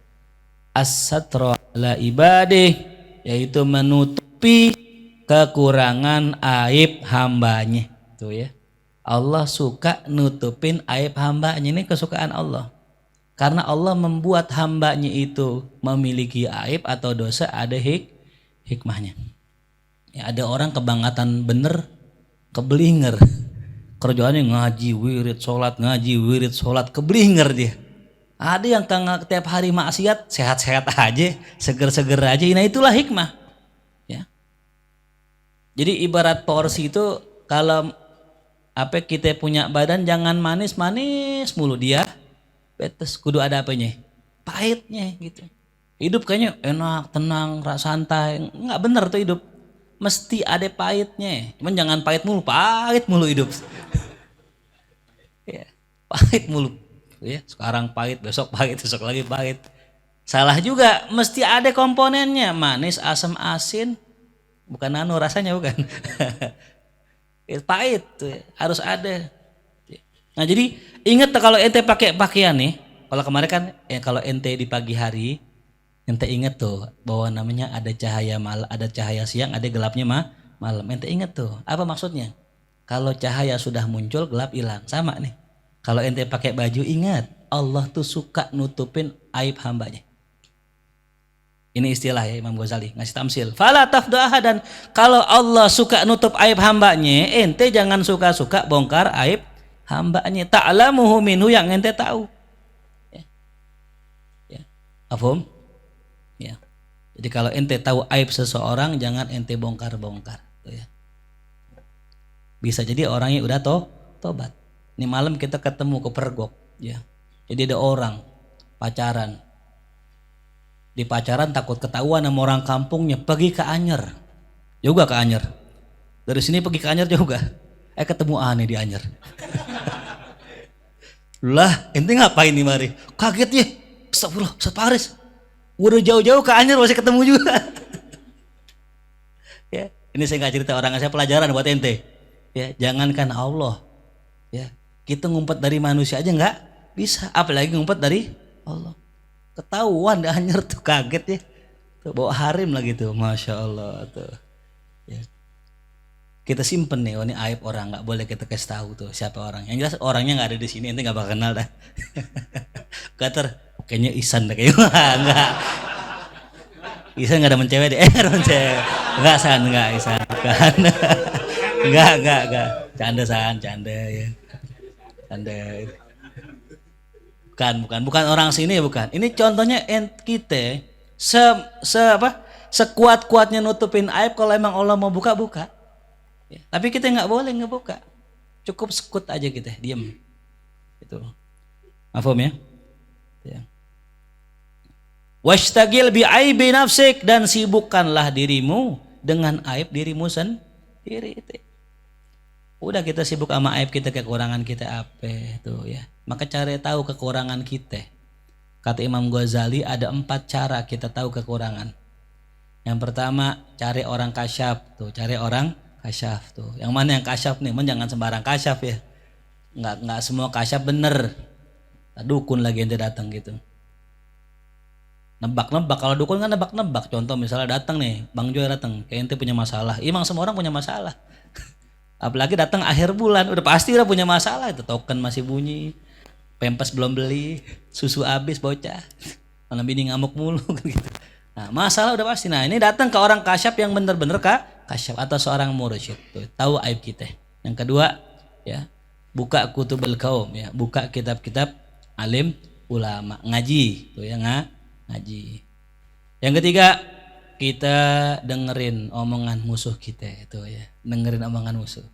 As-satra ala ibadih, yaitu menutupi kekurangan aib hambanya. Tuh ya. Allah suka nutupin aib hambanya, ini kesukaan Allah. Karena Allah membuat hambanya itu memiliki aib atau dosa, ada hikmahnya. Ya, ada orang kebangetan bener, keblinger. Kerjaannya ngaji, wirid, sholat, ngaji, wirid, sholat, keblinger dia. Ada yang tiap hari maksiat, sehat-sehat aja, seger-seger aja. Nah itulah hikmah. Ya. Jadi ibarat porsi itu, kalau kita punya badan jangan manis-manis mulu dia. Betes, kudu ada apanya? Pahitnya gitu. Hidup kayaknya enak, tenang, santai. Nggak bener tuh hidup. Mesti ada pahitnya. Cuman jangan pahit mulu hidup. Ya, pahit mulu. Ya, sekarang pahit, besok lagi pahit. Salah juga, mesti ada komponennya. Manis, asam, asin. Bukan rasanya bukan. Pahit tuh, harus ada. Nah jadi ingat kalau ente pakai pakaian nih, kalau kemarin kan kalau ente di pagi hari, ente ingat tuh bahwa namanya ada cahaya malam, ada cahaya siang, ada gelapnya malam. Ente ingat tuh, apa maksudnya? Kalau cahaya sudah muncul, gelap hilang. Sama nih. Kalau ente pakai baju, ingat Allah tuh suka nutupin aib hambanya. Ini istilah ya Imam Ghazali ngasih tamsil. Fala tafdaha, dan kalau Allah suka nutup aib hambanya, ente jangan suka-suka bongkar aib hambanya. Ta'lamuhu minhu, yang ente tahu. Ya. Ya. Afhum? Ya. Jadi kalau ente tahu aib seseorang, jangan ente bongkar-bongkar. Tuh ya. Bisa jadi orangnya udah tobat. Ini malam kita ketemu ke Pergok. Ya. Jadi ada orang pacaran. Di pacaran takut ketahuan sama orang kampungnya, pergi ke Anyer. Juga ke Anyer. Dari sini pergi ke Anyer juga. Ketemu aneh di Anyer. Lah, ente ngapain nih mari? Kaget ya. Astagfirullah, Ustaz Faris. Udah jauh-jauh ke Anyer masih ketemu juga. Ya, ini saya nggak cerita orang, saya pelajaran buat ente. Ya, jangankan Allah. Ya, kita ngumpet dari manusia aja nggak bisa, apalagi ngumpet dari Allah. Ketahuan di Anyer tuh, kaget ya. Tuh, bawa harim lagi tuh, masya Allah tuh. Ya. Kita simpen nih, ini aib orang, nggak boleh kita kasih tahu tuh siapa orang. Yang jelas orangnya nggak ada di sini, ente nggak bakal kenal dah. Kater, kayaknya Isan dah kayaknya. Enggak. Isan nggak ada mencewek deh, nggak ada mencewek. Enggak San, enggak Isan, bukan. Enggak. Canda San, canda ya. Canda. Bukan orang sini, bukan. Ini contohnya kita sekuat-kuatnya nutupin aib, kalau emang Allah mau buka. Ya, tapi kita nggak boleh ngebuka. Cukup sekut aja kita, diam. Itu. Mafhum ya? Ya. Washtagil bi aibi nafsik, dan sibukkanlah dirimu dengan aib dirimu sendiri. Udah kita sibuk sama aib kita, kekurangan kita apa tuh ya. Maka cari tahu kekurangan kita. Kata Imam Ghazali ada 4 cara kita tahu kekurangan. Yang pertama, cari orang kasyaf tuh, cari orang kasyaf tuh. Yang mana yang kasyaf nih? Jangan sembarang kasyaf ya. Enggak semua kasyaf bener. Dukun lagi ente datang gitu. Nebak-nebak, kalau dukun kan nebak-nebak. Contoh misalnya datang nih, Bang Joy datang, kayak ente punya masalah. Emang semua orang punya masalah. Apalagi datang akhir bulan, udah pasti udah punya masalah. Itu token masih bunyi, pempes belum beli, susu habis bocah, mana bini ngamuk mulu kan gitu. Nah masalah udah pasti. Nah ini datang ke orang kasyaf yang bener-bener kasyaf atau seorang mursyid tuh, tahu aib kita. Yang kedua ya, buka kutubul kaum ya, buka kitab-kitab alim ulama, ngaji tuh ya, ngaji. Yang ketiga, kita dengerin omongan musuh kita itu ya, dengerin omongan musuh.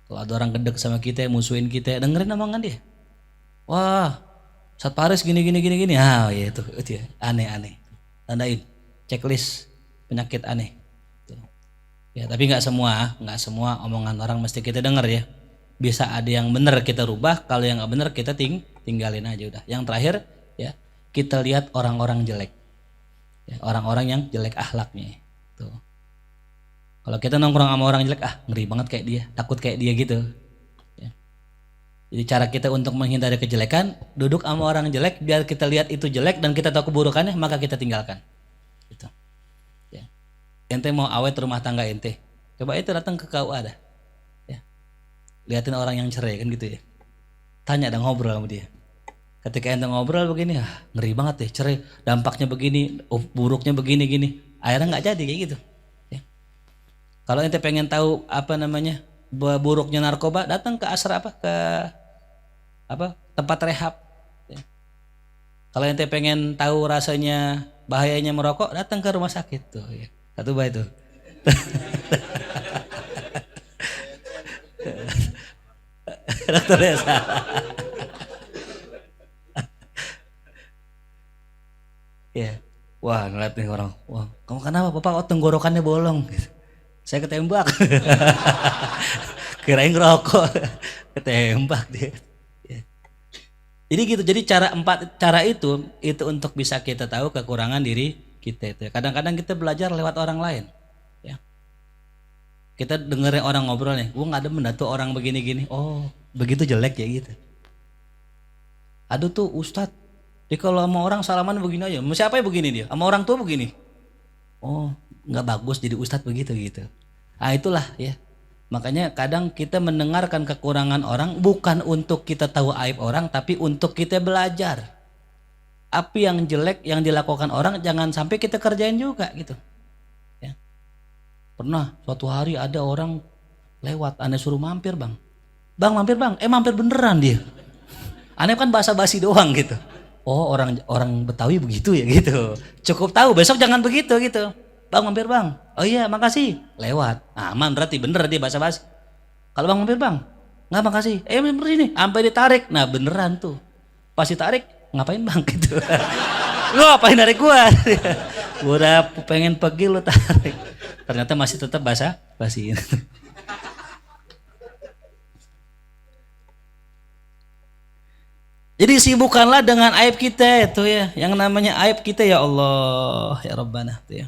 Kalau ada orang gedek sama kita, musuhin kita, dengerin omongan dia. Wah, Ustaz Faris gini. Ah ya itu ya, aneh. Tandain checklist penyakit aneh. Tuh. Ya, tapi nggak semua omongan orang mesti kita denger ya. Bisa ada yang benar kita rubah, kalau yang nggak benar kita tinggalin aja udah. Yang terakhir ya, kita lihat orang-orang jelek. Ya, orang-orang yang jelek akhlaknya. Tuh. Kalau kita nongkrong sama orang jelek, ngeri banget kayak dia, takut kayak dia gitu. Ya. Jadi cara kita untuk menghindari kejelekan, duduk sama orang jelek, biar kita lihat itu jelek dan kita tahu keburukannya, maka kita tinggalkan. Gitu. ente mau awet rumah tangga ente, coba itu datang ke KUA dah, ya. Liatin orang yang cerai kan gitu ya, tanya dan ngobrol sama dia. Ketika ente ngobrol begini, ngeri banget deh cerai, dampaknya begini, buruknya begini gini, akhirnya nggak jadi kayak gitu. Ya. Kalau ente pengen tahu apa namanya buruknya narkoba, datang ke asra tempat rehab. Ya. Kalau ente pengen tahu rasanya bahayanya merokok, datang ke rumah sakit tuh. Ya. Satu baik itu. Dokter Desa. Ya. Wah, ngeliat nih orang. Wah, kamu kenapa Bapak? Oh, tenggorokannya bolong. Saya ketembak. Kirain ngerokok. Ketembak dia. Ya. Jadi gitu. Jadi cara itu untuk bisa kita tahu kekurangan diri kita itu. Kadang-kadang kita belajar lewat orang lain. Ya. Kita dengerin orang ngobrol nih, gua nggak demen tuh orang begini-gini. Oh, begitu jelek ya gitu. Aduh tuh Ustadz, dia kalau sama orang salaman begini aja. Siapa yang begini dia? Sama orang tua begini. Oh, nggak bagus jadi Ustadz begitu gitu. Ah itulah ya. Makanya kadang kita mendengarkan kekurangan orang bukan untuk kita tahu aib orang, tapi untuk kita belajar. Apa yang jelek yang dilakukan orang jangan sampai kita kerjain juga gitu. Pernah suatu hari ada orang lewat, aneh suruh mampir bang. Bang mampir bang, mampir beneran dia. Aneh kan basa-basi doang gitu. Oh orang Betawi begitu ya gitu. Cukup tahu besok jangan begitu gitu. Bang mampir bang, oh iya makasih. Lewat, aman berarti bener dia basa-basi. Kalau bang mampir bang, nggak makasih. Mampir sini, sampai ditarik. Nah beneran tuh. Pas ditarik, ngapain bang gitu. Lu ngapain narik gua? Gua udah pengen pergi lu tarik. Ternyata masih tetap basa-basi. Jadi sibukkanlah dengan aib kita itu ya. Yang namanya aib kita ya Allah, ya Rabbana itu ya.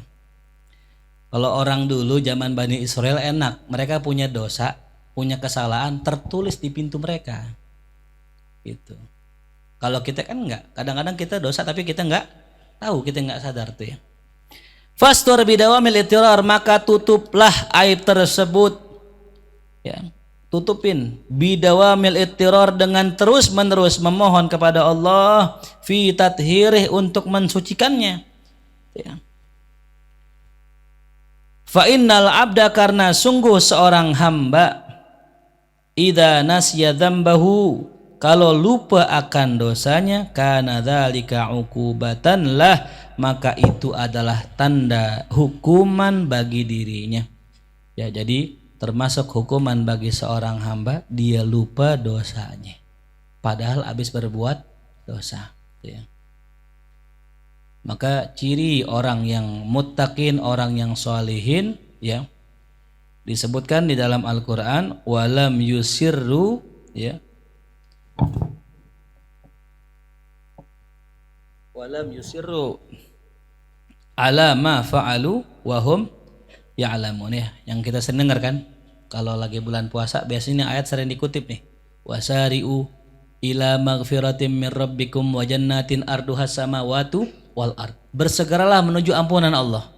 Kalau orang dulu zaman Bani Israel enak, mereka punya dosa, punya kesalahan tertulis di pintu mereka. Gitu. Kalau kita kan enggak, kadang-kadang kita dosa tapi kita enggak tahu, kita enggak sadar tuh ya. Fastur bidawamil ittirar, maka tutuplah aib tersebut. Ya, tutupin bidawamil ittirar dengan terus-menerus memohon kepada Allah fi tathhirih untuk mensucikannya. Ya. Fa innal abda, karena sungguh seorang hamba idza nasya dzambahu, kalau lupa akan dosanya, kana dzalika uqubatan lah, maka itu adalah tanda hukuman bagi dirinya. Ya, jadi termasuk hukuman bagi seorang hamba dia lupa dosanya. Padahal habis berbuat dosa. Ya. Maka ciri orang yang muttaqin, orang yang sholihin, ya, disebutkan di dalam Al-Quran, walam yusirru, ya, walam yusirru ala ma fa'alu wahum ya'lamun ya. Yang kita sering dengar kan, kalau lagi bulan puasa biasanya ayat sering dikutip nih, wasari'u ila maghfiratim min rabbikum wa jannatin arduhas samawatu wal ard. Bersegeralah menuju ampunan Allah.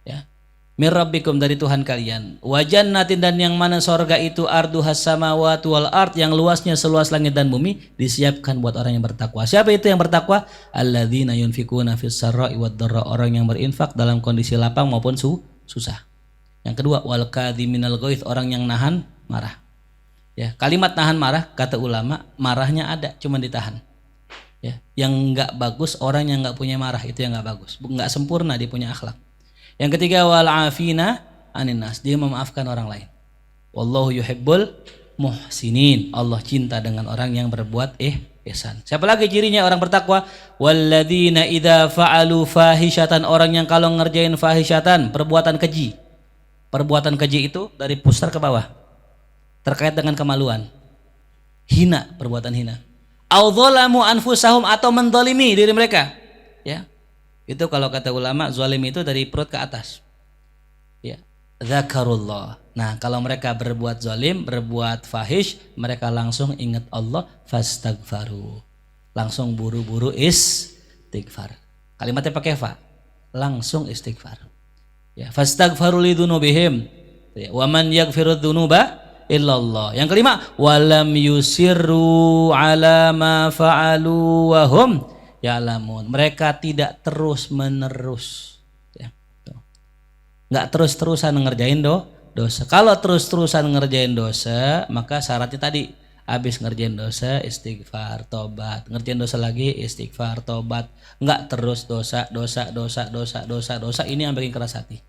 Ya. Min rabbikum, dari Tuhan kalian. Wa jannatin, dan yang mana sorga itu arduhas samawatu wal ard, yang luasnya seluas langit dan bumi, disiapkan buat orang yang bertakwa. Siapa itu yang bertakwa? Alladzina yunfikuna fis sarra'i wad dharra, orang yang berinfak dalam kondisi lapang maupun susah. Yang kedua, wal kadhiminal ghaidz, orang yang nahan marah. Ya, kalimat nahan marah, kata ulama, marahnya ada, cuma ditahan. Ya, yang enggak bagus orang yang enggak punya marah, itu yang enggak bagus, enggak sempurna dia punya akhlak. Yang ketiga, wal afina anin nas, dia memaafkan orang lain. Wallahu yuhibbul muhsinin, Allah cinta dengan orang yang berbuat ihsan. Siapa lagi cirinya orang bertakwa? Walladzina idza fa'alu fahishatan, orang yang kalau ngerjain fahishatan, perbuatan keji. Perbuatan keji itu dari pusar ke bawah, terkait dengan kemaluan, hina, perbuatan hina. Audzalamu anfusahum, atau mendolimi diri mereka. Ya, itu kalau kata ulama, zalim itu dari perut ke atas. Ya, zakarullah. Nah, kalau mereka berbuat zalim, berbuat fahish, mereka langsung ingat Allah, fastaghfaru, langsung buru-buru istighfar. Kalimatnya pakai fa, langsung istighfar. Ya, fastaghfaru lidzunubihim. Ya, wa man yaghfiru dzunuba illallah. Yang kelima, walam yusirru ala ma fa'alu wa hum ya'lamun. Mereka tidak terus-menerus, ya. Nggak terus-terusan ngerjain dosa. Kalau terus-terusan ngerjain dosa, maka syaratnya tadi, habis ngerjain dosa istighfar, tobat, ngerjain dosa lagi istighfar, tobat. Nggak terus dosa. Ini yang bikin keras hati.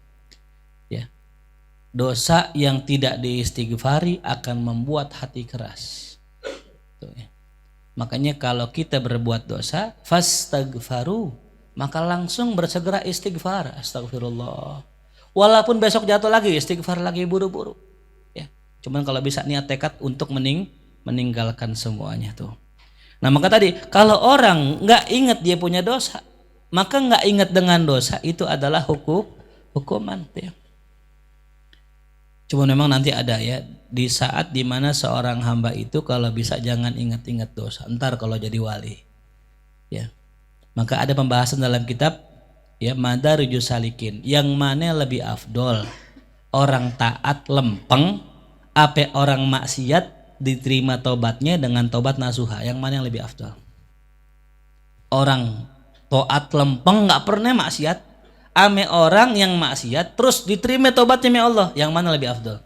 Ya. Dosa yang tidak diistighfari akan membuat hati keras. Tuh, ya. Makanya kalau kita berbuat dosa, fastaghfaru, maka langsung bersegera istighfar, astagfirullah. Walaupun besok jatuh lagi, istighfar lagi buru-buru. Ya. Cuman kalau bisa niat tekad untuk meninggalkan semuanya tuh. Nah maka tadi kalau orang nggak ingat dia punya dosa, maka nggak ingat dengan dosa itu adalah hukuman. Ya. Cuma memang nanti ada ya di saat dimana seorang hamba itu kalau bisa jangan ingat-ingat dosa. Ntar kalau jadi wali, ya maka ada pembahasan dalam kitab ya Madarijus Salikin, yang mana lebih afdol, orang taat lempeng apa orang maksiat diterima tobatnya dengan tobat nasuha, yang mana yang lebih afdol? Orang taat lempeng nggak pernah maksiat ame orang yang maksiat terus diterima tobatnya oleh Allah, yang mana lebih afdol?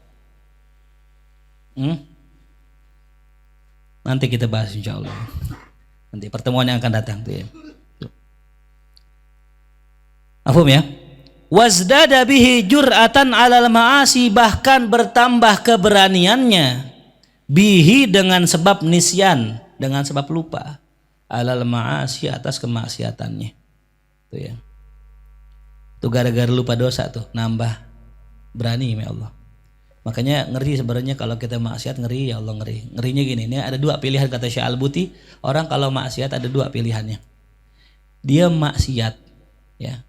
Nanti kita bahas insya Allah, nanti pertemuan yang akan datang tuh ya. Afhum ya? Wazdada bihi jur'atan 'alal ma'asi, bahkan bertambah keberaniannya bihi dengan sebab nisyan, dengan sebab lupa, 'alal ma'asi, atas kemaksiatannya. Tuh ya. Tuh gara-gara lupa dosa tuh nambah berani ya Allah. Makanya ngeri sebenarnya kalau kita maksiat, ngeri ya Allah, ngeri. Ngerinya gini, ini ada dua pilihan kata Syekh Al-Buti. Orang kalau maksiat ada dua pilihannya. Dia maksiat ya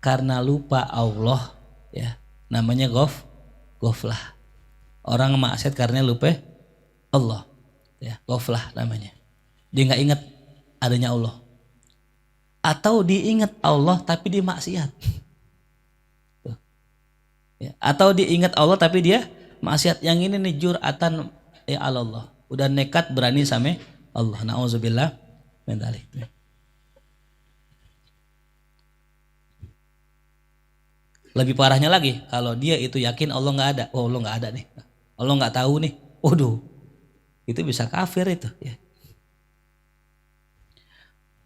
karena lupa Allah, ya namanya ghaflah. Orang maksiat karena lupa Allah, ya ghaflah namanya. Dia nggak ingat adanya Allah, atau diingat Allah tapi dia maksiat. Ya, atau diingat Allah tapi dia maksiat. Yang ini nih jur'atan ya Allah, udah nekat berani sama Allah. Nauzubillah min dzalik. Lebih parahnya lagi kalau dia itu yakin Allah nggak ada. Oh Allah nggak ada nih, Allah nggak tahu nih. Waduh, itu bisa kafir itu ya.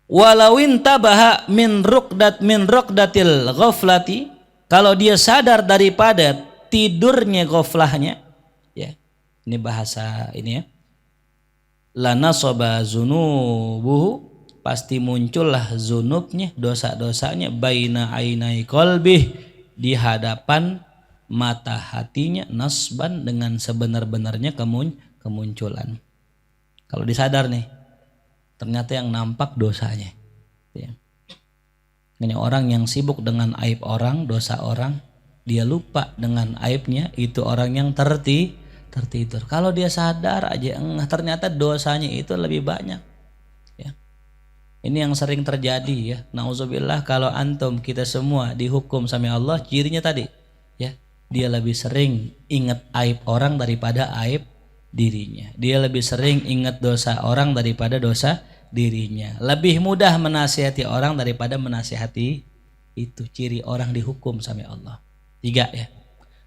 Walawin tabaha min rukdatil ghaflati, kalau dia sadar daripada tidurnya ghaflahnya, ya ini bahasa ini ya, lana soba zunubuhu, pasti muncullah zunubnya, dosa-dosanya, baina ainai qalbih, di hadapan mata hatinya, nasban, dengan sebenar-benarnya kemunculan. Kalau disadar nih, ternyata yang nampak dosanya. Ya. Ini orang yang sibuk dengan aib orang, dosa orang, dia lupa dengan aibnya, itu orang yang tertidur. Kalau dia sadar aja, ternyata dosanya itu lebih banyak. Ya. Ini yang sering terjadi ya. Nauzubillah, kalau antum kita semua dihukum sama Allah, cirinya tadi ya, dia lebih sering ingat aib orang daripada aib dirinya. Dia lebih sering ingat dosa orang daripada dosa dirinya. Lebih mudah menasihati orang daripada menasihati. Itu ciri orang dihukum sama Allah. 3 ya.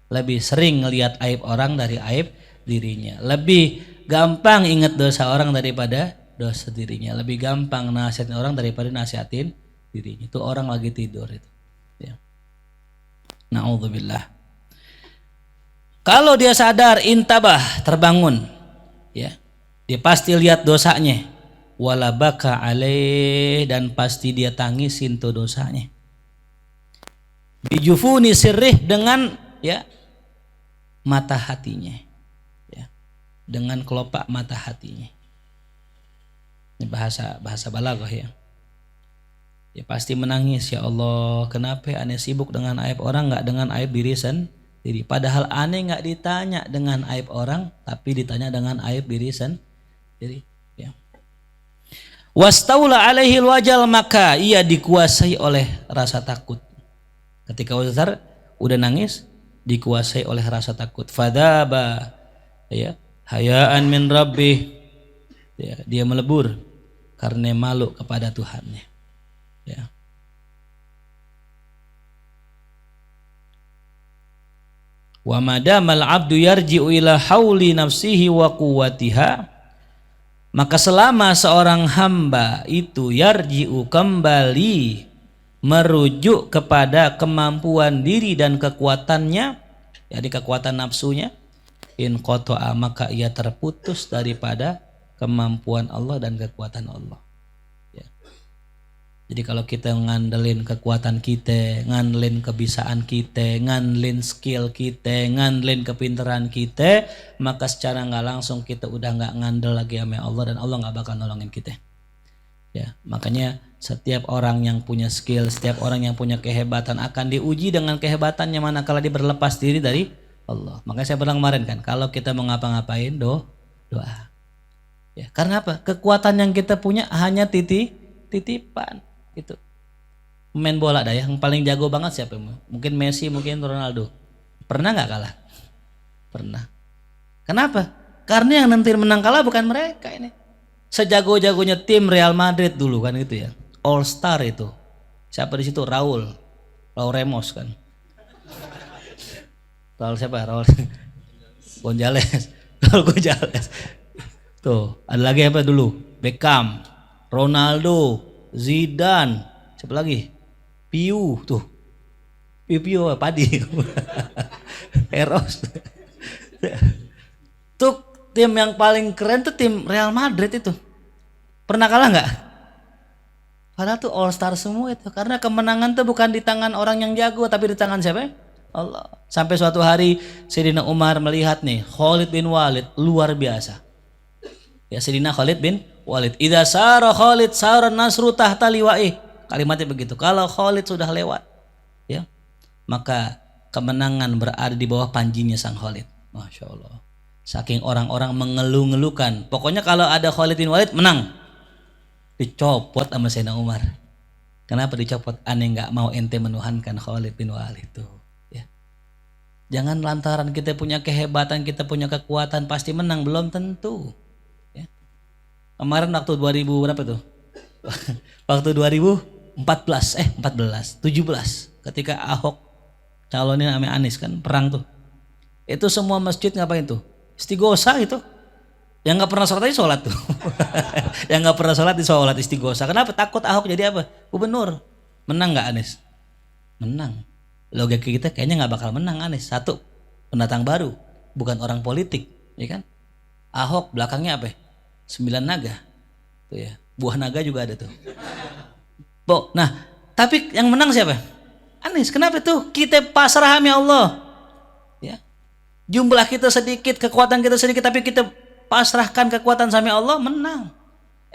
Lebih sering ngelihat aib orang dari aib dirinya. Lebih gampang ingat dosa orang daripada dosa dirinya. Lebih gampang nasihatin orang daripada nasihatin dirinya. Itu orang lagi tidur itu. Ya. Na'udzubillah. Kalau dia sadar, intabah, terbangun, ya, dia pasti lihat dosanya. Walabaka alaih, dan pasti dia tangisin tuh dosanya. Bijufuni sirrih, dengan ya mata hatinya, ya, dengan kelopak mata hatinya. Ini bahasa balaghah ya. Ya pasti menangis, ya Allah, kenapa aneh sibuk dengan aib orang, nggak dengan aib diri sendiri. Padahal aneh nggak ditanya dengan aib orang, tapi ditanya dengan aib diri sendiri. Ya. Wastaula alaihil wajal, maka ia dikuasai oleh rasa takut. Ketika sadar, udah nangis dikuasai oleh rasa takut. Fadaba, ya, hayaan min rabbih, ya, dia melebur karena malu kepada Tuhannya, ya. Wa madamal abdu yarji'u ila hauli nafsihi wa quwwatiha, maka selama seorang hamba itu yarji'u kembali merujuk kepada kemampuan diri dan kekuatannya, jadi kekuatan nafsunya, in qata'a, maka ia terputus daripada kemampuan Allah dan kekuatan Allah, ya. Jadi kalau kita ngandelin kekuatan kita, ngandelin kebisaan kita, ngandelin skill kita, ngandelin kepintaran kita, maka secara nggak langsung kita udah nggak ngandel lagi sama Allah, dan Allah nggak bakal nolongin kita, ya. Makanya setiap orang yang punya skill, setiap orang yang punya kehebatan akan diuji dengan kehebatannya manakala dia berlepas diri dari Allah. Makanya saya bilang kemarin kan, kalau kita mau ngapa-ngapain doa, ya. Karena apa? Kekuatan yang kita punya hanya titipan. Itu main bola dah ya, yang paling jago banget siapa? Mungkin Messi, mungkin Ronaldo. Pernah nggak kalah? Pernah. Kenapa? Karena yang nentuin menang kalah bukan mereka ini. Sejago-jagonya tim Real Madrid dulu kan gitu ya, All Star itu. Siapa di situ? Raul Ramos kan. Raul siapa? Raul Gonzales. Raul Gonzales. Tuh, ada lagi apa dulu? Beckham, Ronaldo, Zidane, siapa lagi? Piu tuh. Piu padi. Eros. Tuh tim yang paling keren tuh tim Real Madrid itu. Pernah kalah nggak? Padahal tuh all star semua itu. Karena kemenangan tuh bukan di tangan orang yang jago, tapi di tangan siapa? Allah. Sampai suatu hari Sayyidina Umar melihat nih Khalid bin Walid luar biasa. Ya, Sayyidina Khalid bin Walid. Idza sara Khalid sara nasru tahta liwa'i. Kalimatnya begitu. Kalau Khalid sudah lewat, ya, maka kemenangan berada di bawah panjinya sang Khalid. Masya Allah. Saking orang-orang mengeluh-ngeluhkan. Pokoknya kalau ada Khalid bin Walid menang. Dicopot sama Sayyidina Umar. Kenapa dicopot? Aneh nggak mau ente menuhankan Khalid bin Walid itu. Ya. Jangan lantaran kita punya kehebatan, kita punya kekuatan pasti menang, belum tentu. Kemarin waktu 2000 berapa tuh? Waktu 17 ketika Ahok calonin sama Anies kan perang tuh. Itu semua masjid ngapain tuh? Istighosa itu. Yang nggak pernah sholat aja sholat tuh. Yang nggak pernah sholat di sholat istighosa. Kenapa? Takut Ahok jadi apa? Gubernur. Menang nggak Anies? Menang. Logika kita kayaknya nggak bakal menang Anies. Satu, pendatang baru, bukan orang politik, ya kan? Ahok belakangnya apa? 9 naga, tuh ya, buah naga juga ada tuh. Nah, tapi yang menang siapa? Anies. Kenapa tuh? Kita pasrah sama Allah, ya. Jumlah kita sedikit, kekuatan kita sedikit, tapi kita pasrahkan kekuatan sama Allah, menang.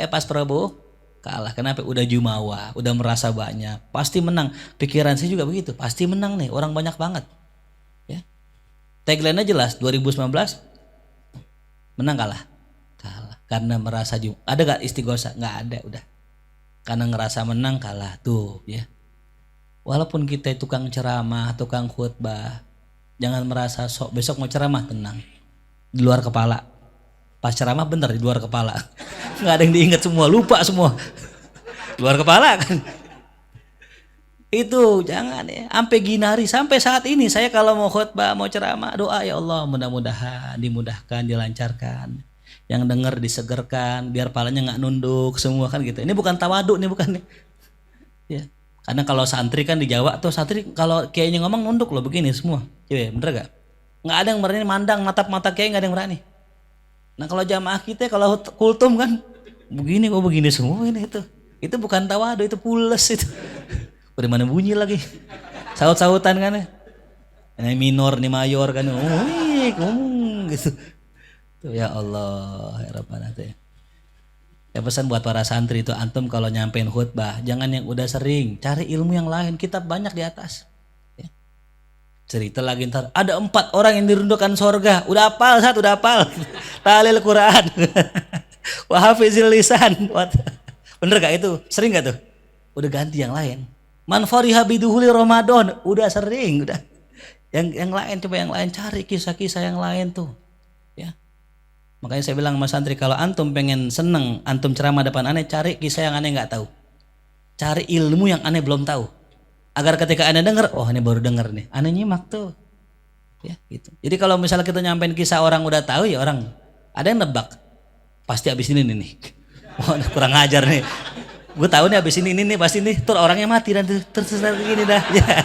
Pas Prabowo kalah. Kenapa? Udah jumawa, udah merasa banyak, pasti menang. Pikiran saya juga begitu, pasti menang nih, orang banyak banget. Ya. Tagline-nya jelas, 2019 menang kalah. Karena merasa ada gak istighosa? Nggak ada, udah. Karena ngerasa menang kalah tuh, ya. Walaupun kita tukang ceramah, tukang khutbah, jangan merasa sok besok mau ceramah, tenang, di luar kepala. Pas ceramah bener di luar kepala. Nggak ada yang diingat semua, lupa semua. Luar kepala kan. Itu jangan ya. Sampai gini hari, sampai saat ini saya kalau mau khutbah, mau ceramah, doa ya Allah mudah-mudahan dimudahkan, dilancarkan. Yang dengar disegerkan, biar palanya nggak nunduk semua kan gitu. Ini bukan tawadu nih, bukan nih. Ya. Karena kalau santri kan di Jawa tuh santri kalau kiainya ngomong nunduk loh begini semua. Iya, bener gak? Nggak ada yang berani mandang natap-mata kiai, nggak ada yang berani. Nah kalau jamaah kita kalau kultum kan begini kok begini semua ini itu. Itu bukan tawadu, itu pules itu. Dari mana bunyi lagi? Saut-sautan kan ya. Ini minor, ini mayor kan. Gitu. Ya Allah, ya Rabbana. Ya pesan buat para santri itu, antum kalau nyampein khutbah jangan yang udah sering, cari ilmu yang lain, kitab banyak di atas. Ya. Cerita lagi ntar ada 4 orang yang dirundukan sorga, udah hafal satu, udah hafal talil Quran, wahafizil lisan. Bener gak itu? Sering gak tuh? Udah ganti yang lain. Man fariha biduhuli Ramadan, udah sering, udah. Yang lain, coba yang lain cari kisah-kisah yang lain tuh. Ya. Makanya saya bilang Mas Santri, kalau antum pengen seneng, antum ceramah depan aneh, cari kisah yang aneh nggak tahu. Cari ilmu yang aneh belum tahu. Agar ketika aneh denger, oh ini baru denger nih. Aneh nyimak tuh. Ya, gitu. Jadi kalau misalnya kita nyampein kisah orang udah tahu, ya orang ada yang nebak. Pasti abis ini nih. Wah, kurang ngajar nih. Gue tahu nih abis ini nih pasti nih tuh orangnya mati dan terus gini dah. Ya.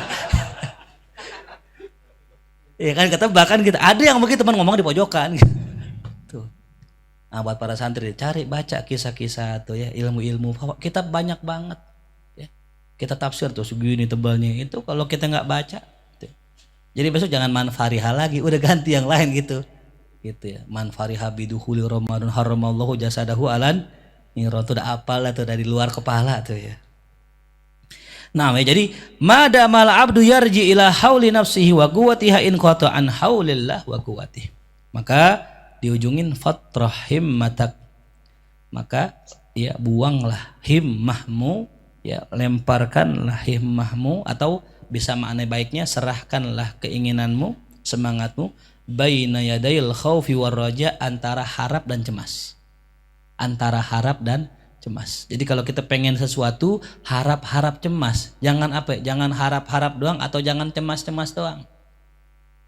Ya kan kata bahkan kita ada yang begitu teman ngomong di pojokan. Tuh. Nah, buat para santri cari baca kisah-kisah tuh ya, ilmu-ilmu kita banyak banget ya. Kita tafsir tuh segini tebalnya itu kalau kita nggak baca tuh. Jadi besok jangan manfariha lagi, udah ganti yang lain gitu. Gitu ya. Manfariha biduhuli Ramadan haramallahu jasadahu alan niro tuh udah apal lah tuh dari luar kepala tuh ya. Nah, jadi madamal abdu yarji ila hauli nafsihi wa quwwatiha in qata an haulillah wa quwwatihi. Maka diujungin fatrah himmatak. Maka ya buanglah himmahmu, ya lemparkanlah himmahmu, atau bisa makna baiknya serahkanlah keinginanmu, semangatmu baina yadail khaufi war raja, antara harap dan cemas. Antara harap dan cemas. Jadi kalau kita pengen sesuatu harap-harap cemas, jangan apa? Jangan harap-harap doang atau jangan cemas-cemas doang.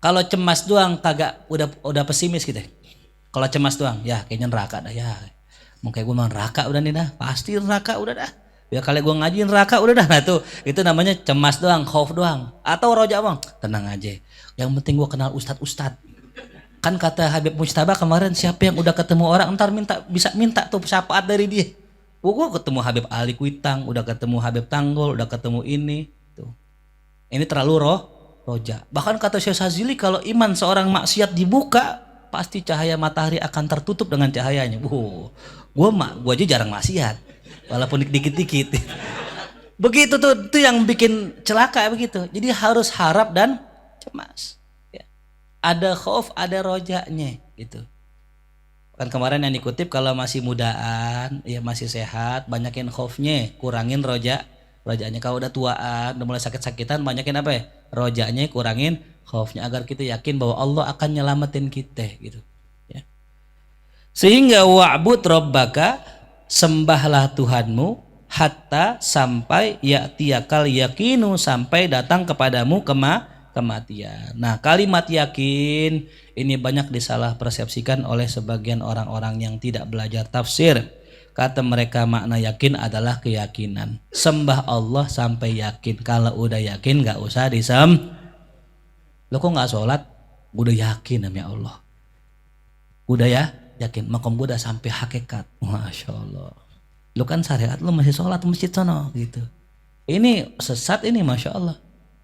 Kalau cemas doang kagak udah pesimis gitu. Kalau cemas doang, ya kayaknya neraka dah ya. Mungkin gue mau neraka udah nih dah, pasti neraka udah dah. Ya kali gue ngaji neraka udah dah. Nah tuh itu namanya cemas doang, khauf doang. Atau roja bang, tenang aja. Yang penting gue kenal ustad-ustad. Kan kata Habib Mujtaba kemarin, siapa yang udah ketemu orang ntar bisa minta tuh syafaat dari dia. Gue ketemu Habib Ali Kuitang, udah ketemu Habib Tanggul, udah ketemu ini tuh. Ini terlalu roja. Bahkan kata Syekh Sazili, kalau iman seorang maksiat dibuka, pasti cahaya matahari akan tertutup dengan cahayanya. Gue aja jarang maksiat, walaupun dikit-dikit. Begitu tuh, itu yang bikin celaka begitu. Jadi harus harap dan cemas. Ya. Ada khauf, ada rojanya gitu. Kan kemarin yang dikutip kalau masih mudaan, ya masih sehat, banyakin khaufnya, kurangin rojanya. Kalau udah tuaan, udah mulai sakit-sakitan, banyakin apa ya? Rojanya, kurangin khaufnya, agar kita yakin bahwa Allah akan nyelamatin kita gitu. Ya. Sehingga wa'bud rabbaka, sembahlah Tuhanmu, hatta sampai ya'tiyakal yakinu, sampai datang kepadamu kematian. Nah, kalimat yakin ini banyak disalah persepsikan oleh sebagian orang-orang yang tidak belajar tafsir. Kata mereka makna yakin adalah keyakinan. Sembah Allah sampai yakin. Kalau udah yakin gak usah Lo kok gak sholat? Udah yakin namanya Allah. Udah ya yakin. Makom gue udah sampai hakikat. Masya Allah. Lo kan syariat lo masih sholat masjid sono gitu. Ini sesat ini, Masya Allah.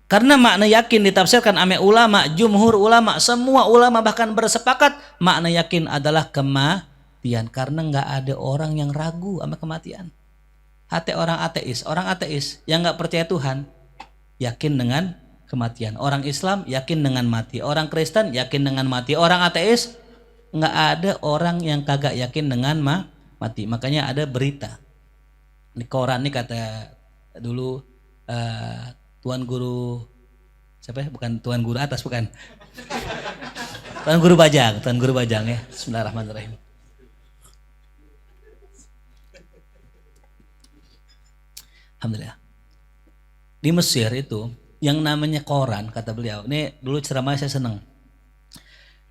Karena makna yakin ditafsirkan ame ulama, jumhur ulama, semua ulama bahkan bersepakat makna yakin adalah kematian. Karena nggak ada orang yang ragu sama kematian. Hati orang ateis yang nggak percaya Tuhan yakin dengan kematian. Orang Islam yakin dengan mati, orang Kristen yakin dengan mati, orang ateis nggak ada orang yang kagak yakin dengan mati. Makanya ada berita di koran nih, kata dulu Tuan Guru siapa ya? Bukan Tuan Guru atas, bukan. Tuan Guru Bajang ya. Bismillahirrahmanirrahim. Alhamdulillah. Di Mesir itu yang namanya koran, kata beliau. Ini dulu ceramah saya seneng.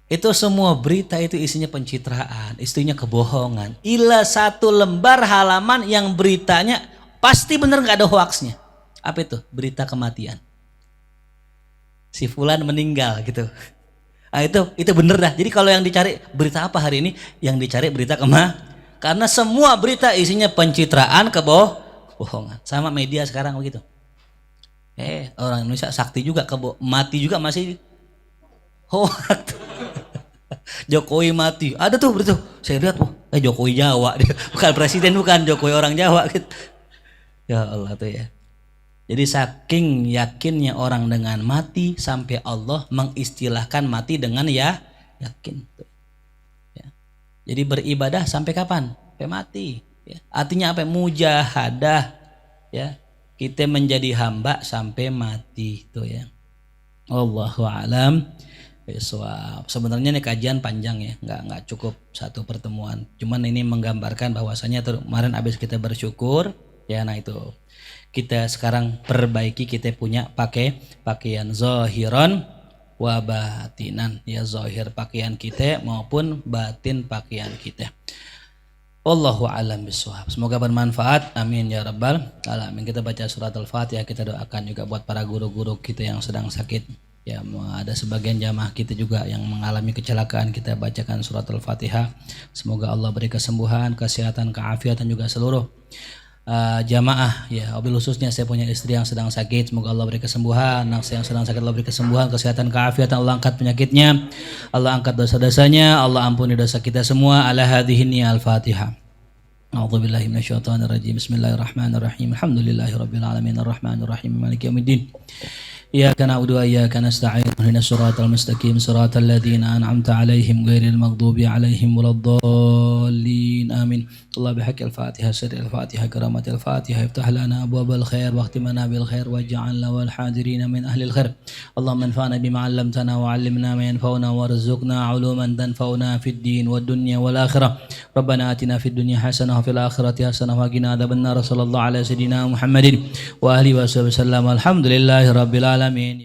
Itu semua berita itu isinya pencitraan, isinya kebohongan. Ila satu lembar halaman yang beritanya pasti bener, nggak ada hoaxnya. Apa itu? Berita kematian. Si fulan meninggal gitu. Nah, itu bener dah. Jadi kalau yang dicari berita apa hari ini, yang dicari berita karena semua berita isinya pencitraan, kebohongan. Sama media sekarang begitu. Orang Indonesia sakti juga, mati juga masih hoax. Jokowi mati. Ada tuh berita. Saya lihat, Jokowi Jawa. Bukan presiden, bukan Jokowi orang Jawa gitu. Ya Allah tuh ya. Jadi saking yakinnya orang dengan mati sampai Allah mengistilahkan mati dengan yakin. Ya. Jadi beribadah sampai kapan? Sampai mati. Ya. Artinya apa? Mujahadah. Ya. Kita menjadi hamba sampai mati. Tuh ya. Wallahu alam bisawab. Sebenarnya ini kajian panjang ya, nggak cukup satu pertemuan. Cuman ini menggambarkan bahwasanya kemarin habis kita bersyukur ya, nah itu kita sekarang perbaiki, kita punya pakaian zahiran wa batinan ya, zahir pakaian kita maupun batin pakaian kita. Wallahu a'lam bishawab. Semoga bermanfaat. Amin ya rabbal alamin. Kita baca surat Al-Fatihah, kita doakan juga buat para guru-guru kita yang sedang sakit. Ya, ada sebagian jamaah kita juga yang mengalami kecelakaan, kita bacakan surat Al-Fatihah. Semoga Allah beri kesembuhan, kesehatan, keafiatan juga seluruh jamaah ya. Wabil khususnya saya punya istri yang sedang sakit, semoga Allah beri kesembuhan. Anak saya yang sedang sakit, Allah beri kesembuhan, kesehatan, keafiatan. Allah angkat penyakitnya, Allah angkat dosa-dosanya, Allah ampuni dosa kita semua. Ala hadhihi al-Fatihah. A'udzubillahi minasyaitonir rajim. Bismillahirrahmanirrahim. Alhamdulillahirabbil alamin arrahmanir rahim maliki yaumiddin. إياك نعبد وإياك نستعين اهدنا الصراط المستقيم صراط الذين أنعمت عليهم غير المغضوب عليهم ولا الضالين آمين. الله بحق الفاتحة سر الفاتحة كرامة الفاتحة افتح لنا أبواب الخير واختمنا بالخير واجعلنا والحاضرين من أهل الخير. اللهم انفعنا بما علمتنا وعلمنا ما ينفعنا وارزقنا علوما تنفعنا في الدين والدنيا والآخرة. ربنا آتنا في الدنيا حسنة وفي الآخرة حسنة وقنا عذاب النار. صلى الله على سيدنا محمد وآله وصحبه وسلم. الحمد لله رب العالمين.